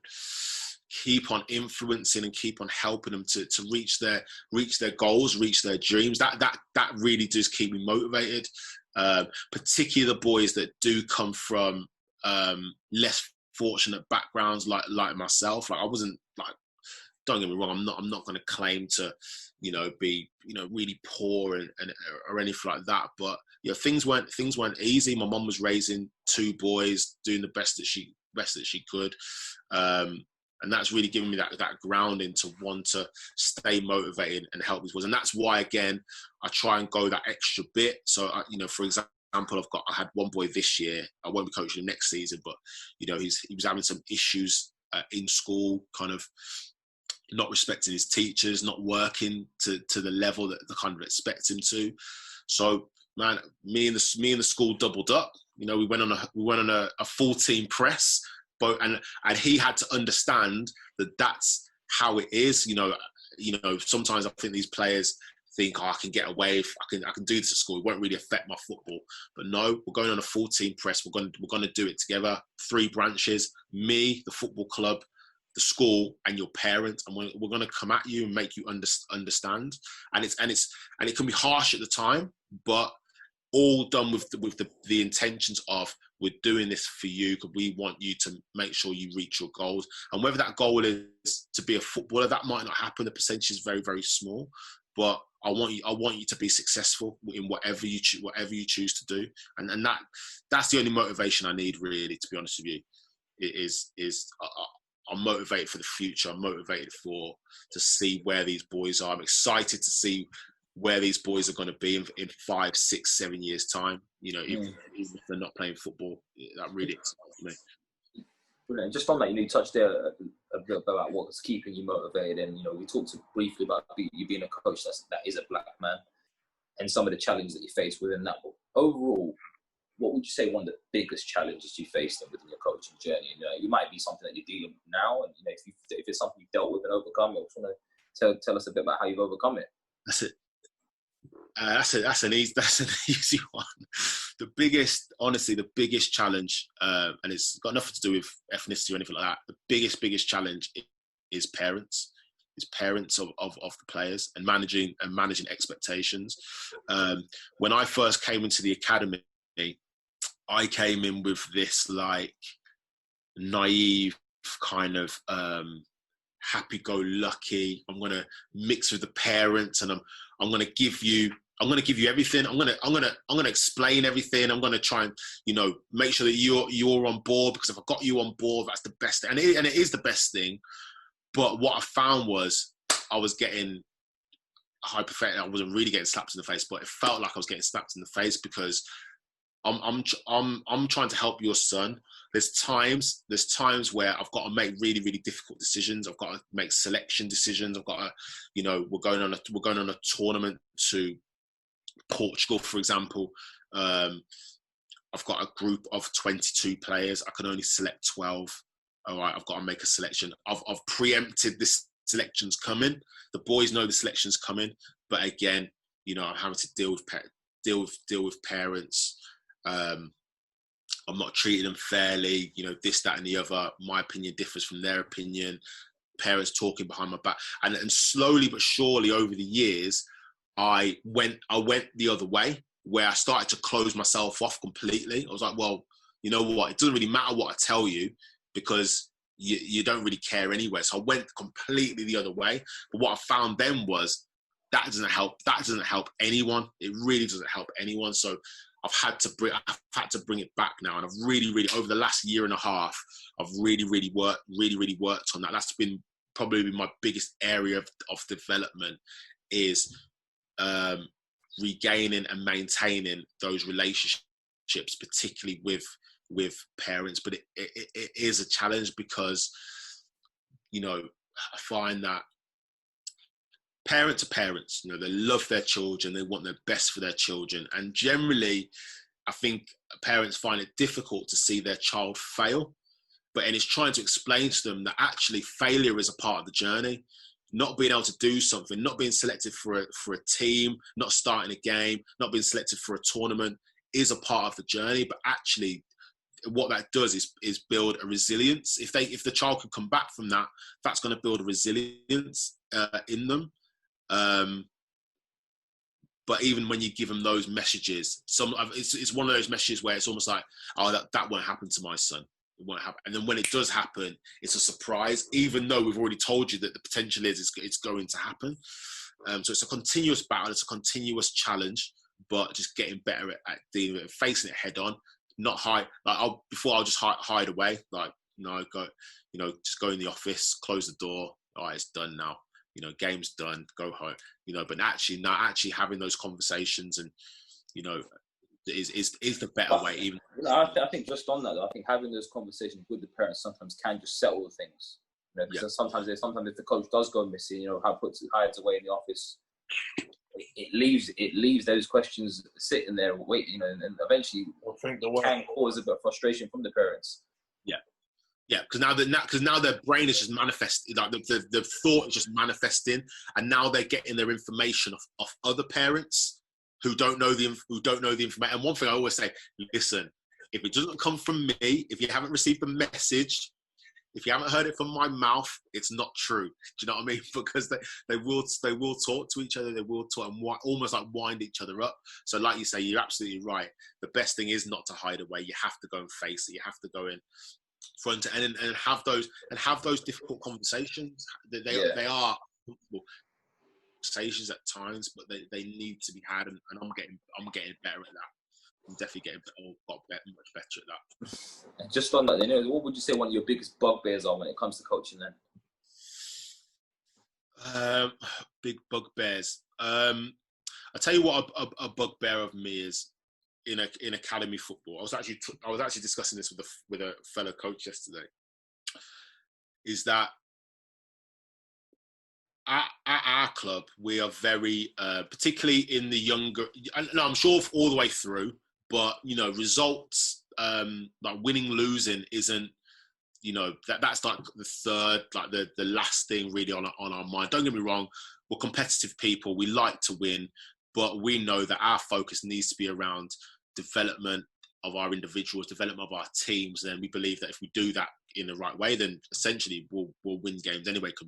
C: influencing and keep on helping them to reach their goals, reach their dreams. That really does keep me motivated. Particularly the boys that do come from less fortunate backgrounds like myself. Like, I wasn't like, don't get me wrong, I'm not going to claim to be really poor and or anything like that, but things weren't easy. My mum was raising 2 boys, doing the best that she could, and that's really given me that grounding to want to stay motivated and help these boys. And that's why, again, I try and go that extra bit. So for example, I had one boy this year. I won't be coaching him next season, but he was having some issues in school, kind of not respecting his teachers, not working to the level that they kind of expect him to. So, man, me and the school doubled up. We went on a full team press, and he had to understand that that's how it is. Sometimes I think these players think, I can get away, I can do this at school, it won't really affect my football. But no, we're going on a full team press. We're going to do it together. 3 branches: me, the football club, the school, and your parents, and we're going to come at you and make you understand. And it can be harsh at the time, but all done with the intentions of, we're doing this for you because we want you to make sure you reach your goals. And whether that goal is to be a footballer, that might not happen. The percentage is very, very small, but I want you to be successful in whatever you choose to do. And that's the only motivation I need, really, to be honest with you. I'm motivated for the future. I'm motivated to see where these boys are. I'm excited to see where these boys are going to be in 5, 6, 7 years' time. Even if they're not playing football, that really excites me.
A: Brilliant. Just on that, you touched there a bit about what's keeping you motivated, and we talked briefly about you being a coach that is a black man, and some of the challenges that you face within that. But overall, what would you say one of the biggest challenges you faced within your coaching journey? You might be something that you're dealing with now, and if it's something you've dealt with and overcome, I just want to tell us a bit about how you've overcome it.
C: That's it. That's an easy one. The biggest challenge, and it's got nothing to do with ethnicity or anything like that. The biggest challenge is parents. Is parents of the players and managing expectations. When I first came into the academy, I came in with this like naive kind of happy-go-lucky. I'm gonna mix with the parents, and I'm gonna give you everything. I'm gonna explain everything. I'm gonna try and make sure that you're on board, because if I got you on board, that's the best thing. And it is the best thing. But what I found was I was getting hypothetical. I wasn't really getting slapped in the face, but it felt like I was getting slapped in the face, because I'm trying to help your son. There's times where I've got to make really, really difficult decisions. I've got to make selection decisions. I've got to, we're going on a tournament to Portugal, for example. I've got a group of 22 players. I can only select 12. All right, I've got to make a selection. I've preempted this selection's coming. The boys know the selection's coming, but again, I'm having to deal with parents. I'm not treating them fairly. This, that, and the other. My opinion differs from their opinion. Parents talking behind my back, and slowly but surely over the years, I went the other way, where I started to close myself off completely. I was like, well, you know what? It doesn't really matter what I tell you, because you don't really care anyway. So I went completely the other way. But what I found then was that doesn't help. That doesn't help anyone. It really doesn't help anyone. So I've had to bring it back now. And I've really, really, over the last year and a half, I've really worked on that. That's been probably my biggest area of development, is regaining and maintaining those relationships, particularly with parents. But it is a challenge, because I find that parents are parents. They love their children, they want their best for their children, and generally I think parents find it difficult to see their child fail, and it's trying to explain to them that actually failure is a part of the journey. Not being able to do something, not being selected for a team, not starting a game, not being selected for a tournament is a part of the journey. But actually what that does is build a resilience. If the child can come back from that, that's going to build a resilience in them. But even when you give them those messages, it's one of those messages where it's almost like, oh, that won't happen to my son. It won't happen. And then when it does happen, it's a surprise, even though we've already told you that the potential is it's going to happen. So it's a continuous battle. It's a continuous challenge, but just getting better at dealing with it, facing it head on, not hide. Like I'll just hide away. Like, just go in the office, close the door. All right, it's done now. Game's done, go home. But actually having those conversations and, is the better way. Even
A: I think just on that, though, I think having those conversations with the parents sometimes can just settle the things. Because sometimes if the coach does go missing, hides away in the office, it leaves those questions sitting there waiting, and eventually can cause a bit of frustration from the parents.
C: Yeah, because now their brain is just manifesting, like the thought is just manifesting, and now they're getting their information off other parents who don't know the information. And one thing I always say, listen, if it doesn't come from me, if you haven't received the message, if you haven't heard it from my mouth, it's not true. Do you know what I mean? Because they will talk to each other, they will talk and almost like wind each other up. So like you say, you're absolutely right. The best thing is not to hide away. You have to go and face it. You have to go in front and have those difficult conversations. They are conversations at times, but they need to be had, and I'm getting better at that. I'm definitely got much better at that.
A: And just on that, what would you say one of your biggest bugbears are when it comes to coaching then?
C: Big bugbears. I'll tell you what a bugbear of me is in academy football. I was actually discussing this with a fellow coach yesterday. is that at our club, we are very, particularly in the younger, and I'm sure all the way through, but, you know, results, like winning, losing isn't, you know, that's like the third, like the last thing really on our mind. Don't get me wrong, we're competitive people, we like to win, but we know that our focus needs to be around development of our individuals, development of our teams, and we believe that if we do that in the right way, then essentially we'll win games anyway, because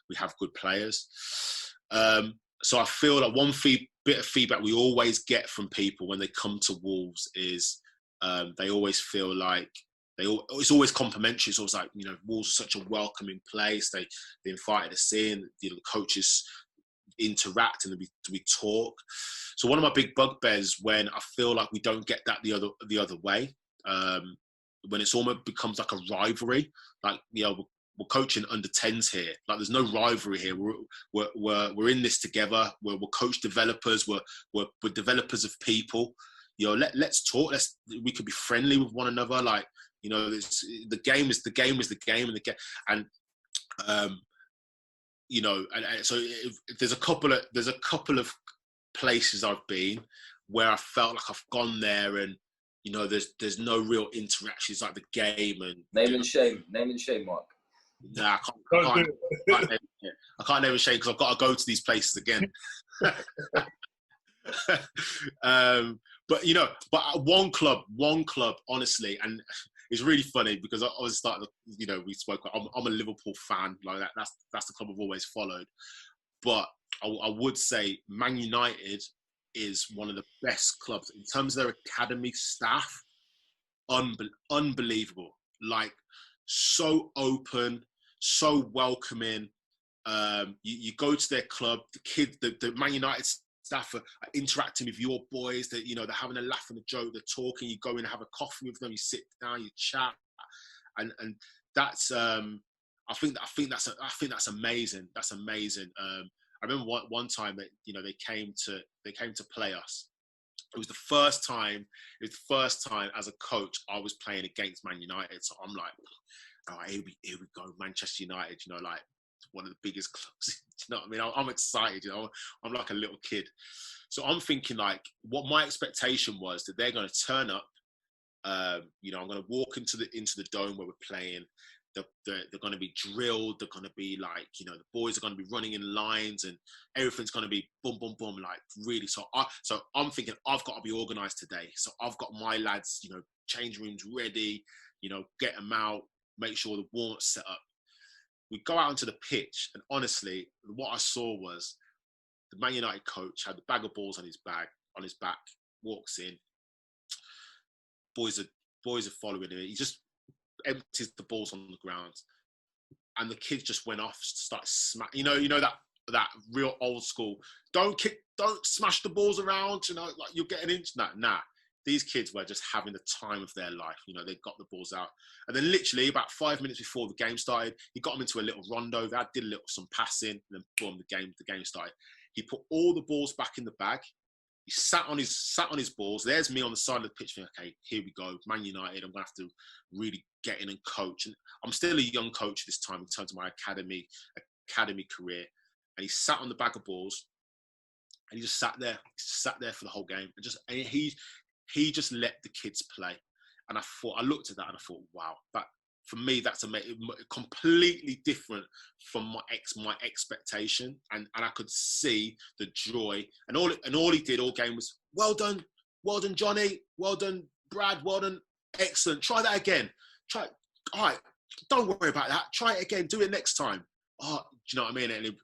C: we have good players. So I feel like one bit of feedback we always get from people when they come to Wolves is they always feel like it's always complimentary. It's always like, you know, Wolves are such a welcoming place. They invited us in. You know, the coaches interact and we talk. So one of my big bugbears when I feel like we don't get that the other way, when it's almost becomes like a rivalry. Like, you know, we're coaching under 10s here. Like, there's no rivalry here. We're in this together. We're coach developers. We're developers of people. You know, let's talk. We could be friendly with one another. Like, you know, the game is the game, and you know, and so there's a couple of places I've been where I felt like I've gone there and, you know, there's no real interaction. It's like the game and
A: name and shame, Mark.
C: Nah, I can't name and shame because I've got to go to these places again. But you know, one club, honestly, and it's really funny because I was starting. You know, we spoke. I'm a Liverpool fan. Like that. That's the club I've always followed. But I would say Man United is one of the best clubs in terms of their academy staff. Unbelievable. Like, so open, so welcoming. You go to their club. The kids, the Man United staff are interacting with your boys. That, you know, they're having a laugh and a joke. They're talking. You go in and have a coffee with them. You sit down. You chat, and that's. I think that's amazing. That's amazing. I remember one time that, you know, they came to play us. It was the first time as a coach I was playing against Man United. So I'm like, all right, here we go, Manchester United. You know, like one of the biggest clubs. You know what I mean? I'm excited. You know, I'm like a little kid. So I'm thinking, like, what my expectation was that they're going to turn up. You know, I'm going to walk into the dome where we're playing. They're going to be drilled. They're going to be like, you know, the boys are going to be running in lines and everything's going to be boom, boom, boom, like really. So I'm thinking I've got to be organised today. So I've got my lads, you know, change rooms ready, you know, get them out, make sure the warm-up's set up. We go out onto the pitch, and honestly, what I saw was the Man United coach had the bag of balls on his back, walks in. Boys are following him. He just empties the balls on the ground, and the kids just went off, started smack. You know that real old school. Don't smash the balls around. You know, like you're getting into that. Nah. These kids were just having the time of their life. You know, they got the balls out. And then literally about 5 minutes before the game started, he got them into a little rondo. They did some passing, and then boom, the game started. He put all the balls back in the bag. He sat on his balls. There's me on the side of the pitch thinking, okay, here we go, Man United. I'm going to have to really get in and coach. And I'm still a young coach this time in terms of my academy career. And he sat on the bag of balls, and he just sat there. He sat there for the whole game. And he just let the kids play. And I looked at that and I thought, wow, that, for me, that's completely different from my expectation. And I could see the joy. And all he did all game was, well done, Johnny, well done, Brad, well done, excellent. Try that again. All right, don't worry about that. Try it again. Do it next time. Oh, do you know what I mean? And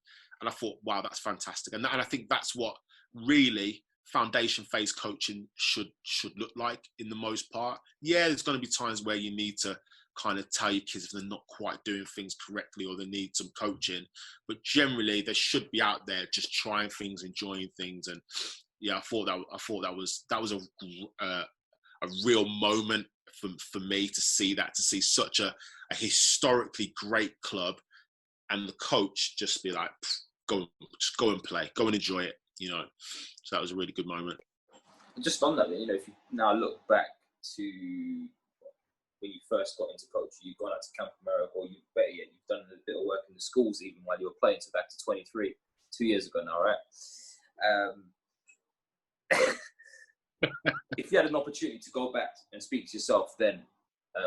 C: I thought, wow, that's fantastic. And I think that's what really foundation phase coaching should look like in the most part. Yeah, there's going to be times where you need to kind of tell your kids if they're not quite doing things correctly or they need some coaching, but generally they should be out there just trying things, enjoying things. And yeah, I thought that was a real moment for me to see such a historically great club, and the coach just be like, go and play, go and enjoy it, you know. So that was a really good moment.
A: Just on that, you know, if you now look back to when you first got into coaching, you've gone out to Camp America, or you better yet, you've done a bit of work in the schools even while you were playing. So back to 23, 2 years ago now, right? If you had an opportunity to go back and speak to yourself then,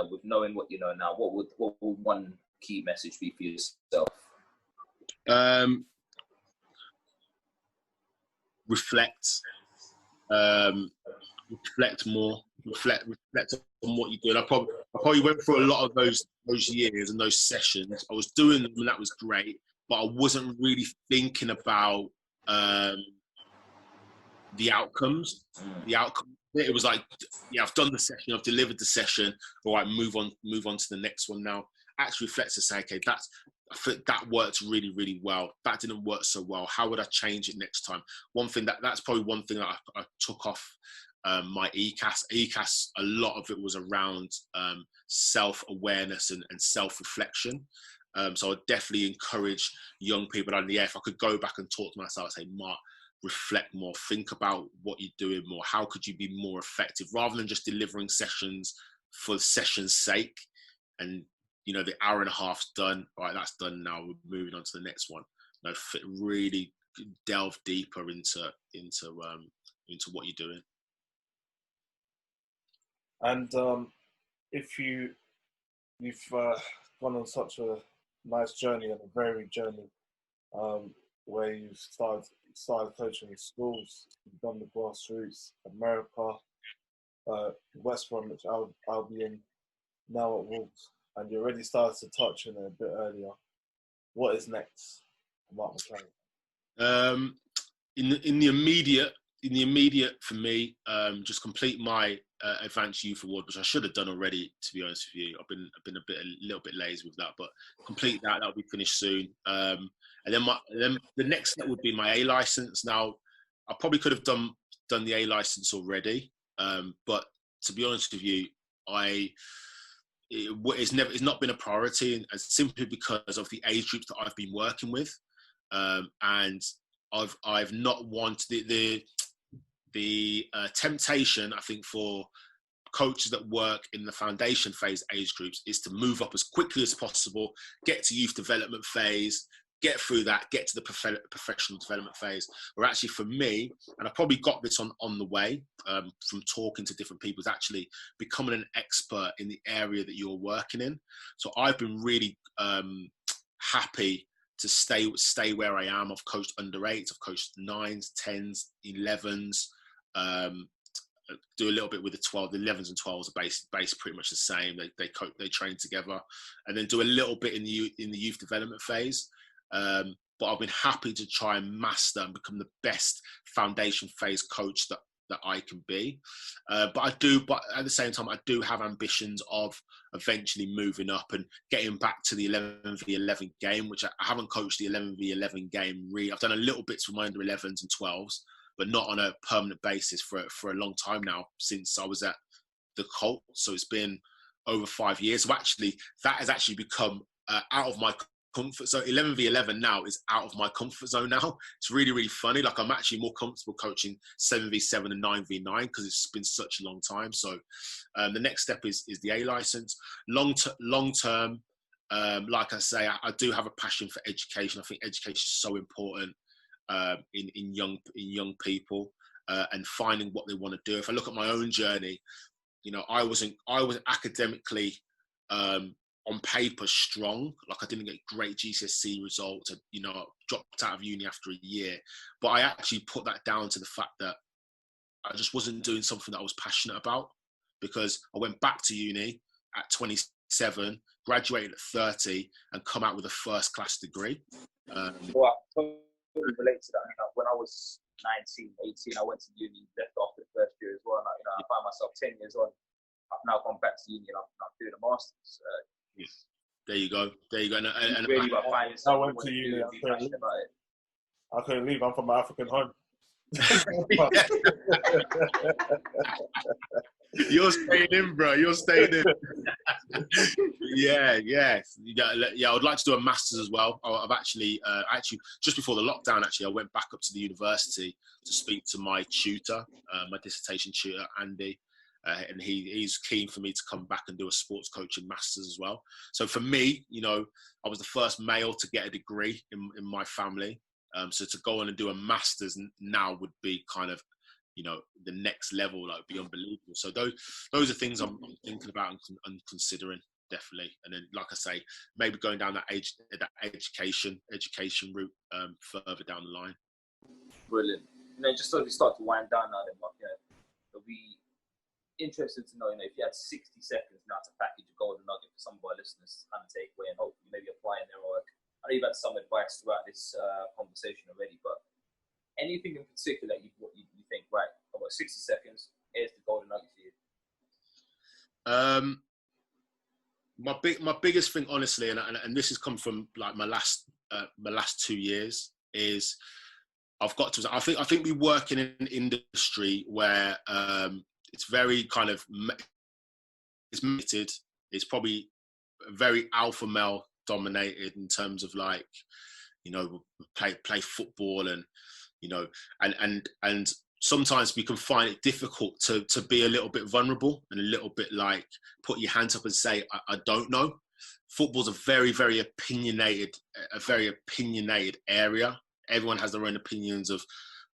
A: with knowing what you know now, what would one key message be for yourself?
C: Reflect. Reflect more. Reflect on what you did. I probably went through a lot of those years and those sessions. I was doing them and that was great, but I wasn't really thinking about the outcomes. The outcome. It was like, yeah, I've done the session, I've delivered the session. All right, move on to the next one now. Actually reflect to say, okay, I think that worked really, really well. That didn't work so well. How would I change it next time? That's probably one thing that I took off my ECAS. ECAS, a lot of it was around self-awareness and self-reflection. So I would definitely encourage young people, if I could go back and talk to myself and say, Mark, reflect more, think about what you're doing more. How could you be more effective rather than just delivering sessions for the session's sake? And the hour and a half's done. All right, that's done now. We're moving on to the next one. Really delve deeper into what you're doing. And
B: if you've gone on such a nice journey and a varied journey, where you've started coaching in schools, you've done the grassroots, America, West Bromwich, Albion, now at Wolves, and you already started to touch on it a bit earlier. What is next for Marc McLaren?
C: In the immediate for me, just complete my advanced youth award, which I should have done already. To be honest with you, I've been a little bit lazy with that, but complete that. That'll be finished soon. And then the next step would be my A license. Now, I probably could have done the A license already, but to be honest with you, it's not been a priority, and simply because of the age groups that I've been working with, and I've not wanted the temptation, I think, for coaches that work in the foundation phase age groups is to move up as quickly as possible, get to youth development phase, get through that, get to the professional development phase. Or actually for me, and I probably got this on the way from talking to different people, is actually becoming an expert in the area that you're working in. So I've been really happy to stay where I am. I've coached under 8s, I've coached 9s, 10s, 11s, do a little bit with the 12. The 11s and 12s are based pretty much the same. They train together, and then do a little bit in the youth development phase. But I've been happy to try and master and become the best foundation phase coach that I can be. But at the same time, I do have ambitions of eventually moving up and getting back to the 11v11 game, which I haven't coached the 11v11 game really. I've done a little bits with my under 11s and 12s, but not on a permanent basis for a long time now, since I was at the Colts. So it's been over 5 years. So actually, that has actually become out of my comfort. So 11v11 now is out of my comfort zone now. It's really, really funny. Like, I'm actually more comfortable coaching 7v7 and 9v9 because it's been such a long time. So the next step is the A license. Long term, like I say, I do have a passion for education. I think education is so important in young people and finding what they want to do. If I look at my own journey, I wasn't academically on paper strong. Like, I didn't get great GCSE results. I dropped out of uni after a year. But I actually put that down to the fact that I just wasn't doing something that I was passionate about, because I went back to uni at 27, graduated at 30, and come out with a first class degree.
A: Well, I totally relate to that. When I was 19, 18, I went to uni, left after the first year as well. And I find myself 10 years on. I've now gone back to uni and I'm doing a master's.
C: There you go. And
A: really about finding
B: I went to uni. I couldn't leave. I'm from my African home.
C: You're staying in, bro. You're staying in. Yeah. I would like to do a master's as well. I've actually just before the lockdown, I went back up to the university to speak to my tutor, my dissertation tutor, Andy. and he's keen for me to come back and do a sports coaching masters as well. So for me, I was the first male to get a degree in my family. So to go on and do a masters now would be kind of, the next level. Like, would be unbelievable. So those are things I'm thinking about and considering, definitely. And then, like I say, maybe going down that education route further down the line.
A: Brilliant. Just as we start to wind down now, then, Mark, it'll be interested to know, if you had 60 seconds now to package a golden nugget for some of our listeners to kind of take away and hopefully maybe apply in their work. I know you've had some advice throughout this conversation already, but anything in particular you think, right, I've got 60 seconds, here's the golden nugget for you?
C: My biggest thing, honestly, and this has come from like my last 2 years, is I think we work in an industry where it's very kind of, it's limited. It's probably very alpha male dominated in terms of, like, play football and, and sometimes we can find it difficult to be a little bit vulnerable and a little bit like put your hands up and say, I don't know. Football's a very, very opinionated area. Everyone has their own opinions of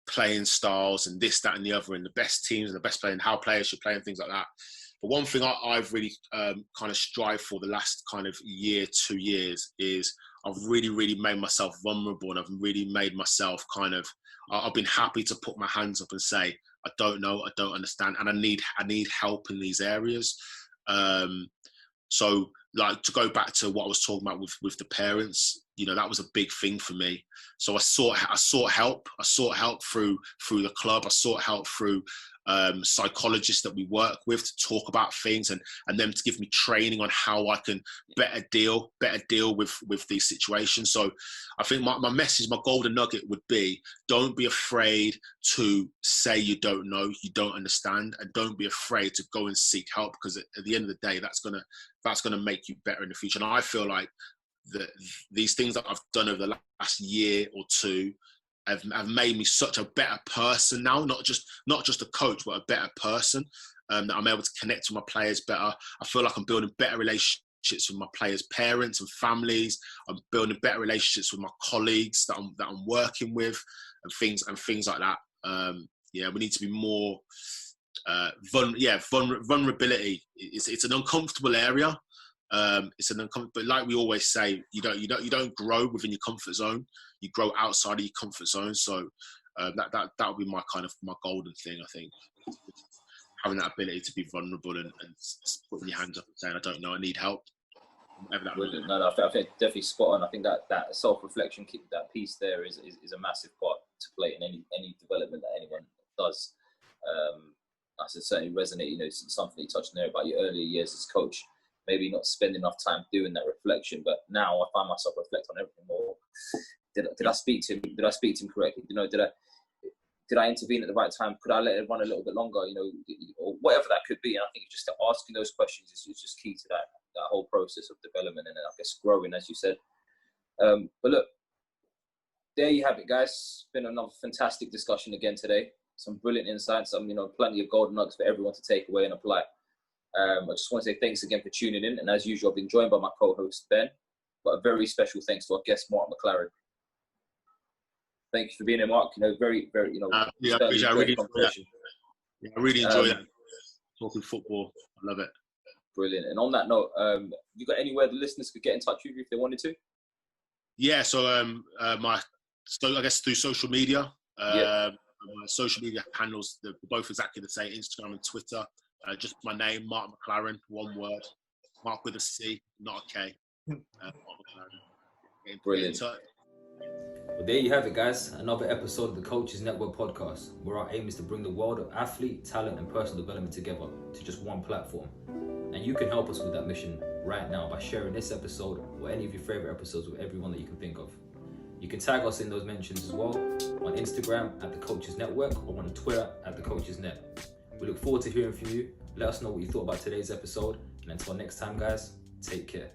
C: playing styles and this, that, and the other, and the best teams and the best players and how players should play and things like that. But one thing I've really kind of strived for the last kind of 2 years is I've really, really made myself vulnerable, and I've really made myself I've been happy to put my hands up and say, I don't know, I don't understand, and I need help in these areas. So, like, to go back to what I was talking about with the parents, that was a big thing for me. So I sought help. I sought help through the club. I sought help through psychologists that we work with to talk about things and them to give me training on how I can better deal with these situations. So I think my message, my golden nugget would be, don't be afraid to say you don't know, you don't understand, and don't be afraid to go and seek help, because at the end of the day, that's gonna make you better in the future. And I feel like these things that I've done over the last year or two have made me such a better person now, not just a coach, but a better person, that I'm able to connect with my players better. I feel like I'm building better relationships with my players' parents and families. I'm building better relationships with my colleagues that I'm working with, and things like that. We need to be more vulnerability. It's an uncomfortable area. But like we always say, you don't grow within your comfort zone. You grow outside of your comfort zone. So that would be my golden thing. I think having that ability to be vulnerable and putting your hands up and saying, I don't know, I need help.
A: I think definitely spot on. I think that self-reflection, that piece there is a massive part to play in any development that anyone does. I certainly resonate. It's something you touched on there about your earlier years as coach. Maybe not spend enough time doing that reflection, but now I find myself reflect on everything more. Did I speak to him? Did I speak to him correctly? Did I intervene at the right time? Could I let it run a little bit longer? Or whatever that could be. And I think just asking those questions is just key to that whole process of development and then, I guess, growing, as you said. But look, there you have it, guys. It's been another fantastic discussion again today. Some brilliant insights. Plenty of golden nuggets for everyone to take away and apply. I just want to say thanks again for tuning in, and as usual, I've been joined by my co-host Ben, but a very special thanks to our guest Marc McLaren. Thank you for being here, Mark. Very, very, I really
C: enjoy that. Talking football, I love it.
A: Brilliant. And on that note, you got anywhere the listeners could get in touch with you if they wanted to?
C: Yeah. So I guess through social media. My social media handles, they're both exactly the same: Instagram and Twitter. Just my name, Marc McLaren, one word. Mark with a C, not a K. Marc McLaren.
A: Brilliant. Well, there you have it, guys. Another episode of the Coaches Network podcast, where our aim is to bring the world of athlete, talent, and personal development together to just one platform. And you can help us with that mission right now by sharing this episode or any of your favorite episodes with everyone that you can think of. You can tag us in those mentions as well on Instagram at the Coaches Network or on Twitter at the Coaches Net. We look forward to hearing from you. Let us know what you thought about today's episode. And until next time, guys, take care.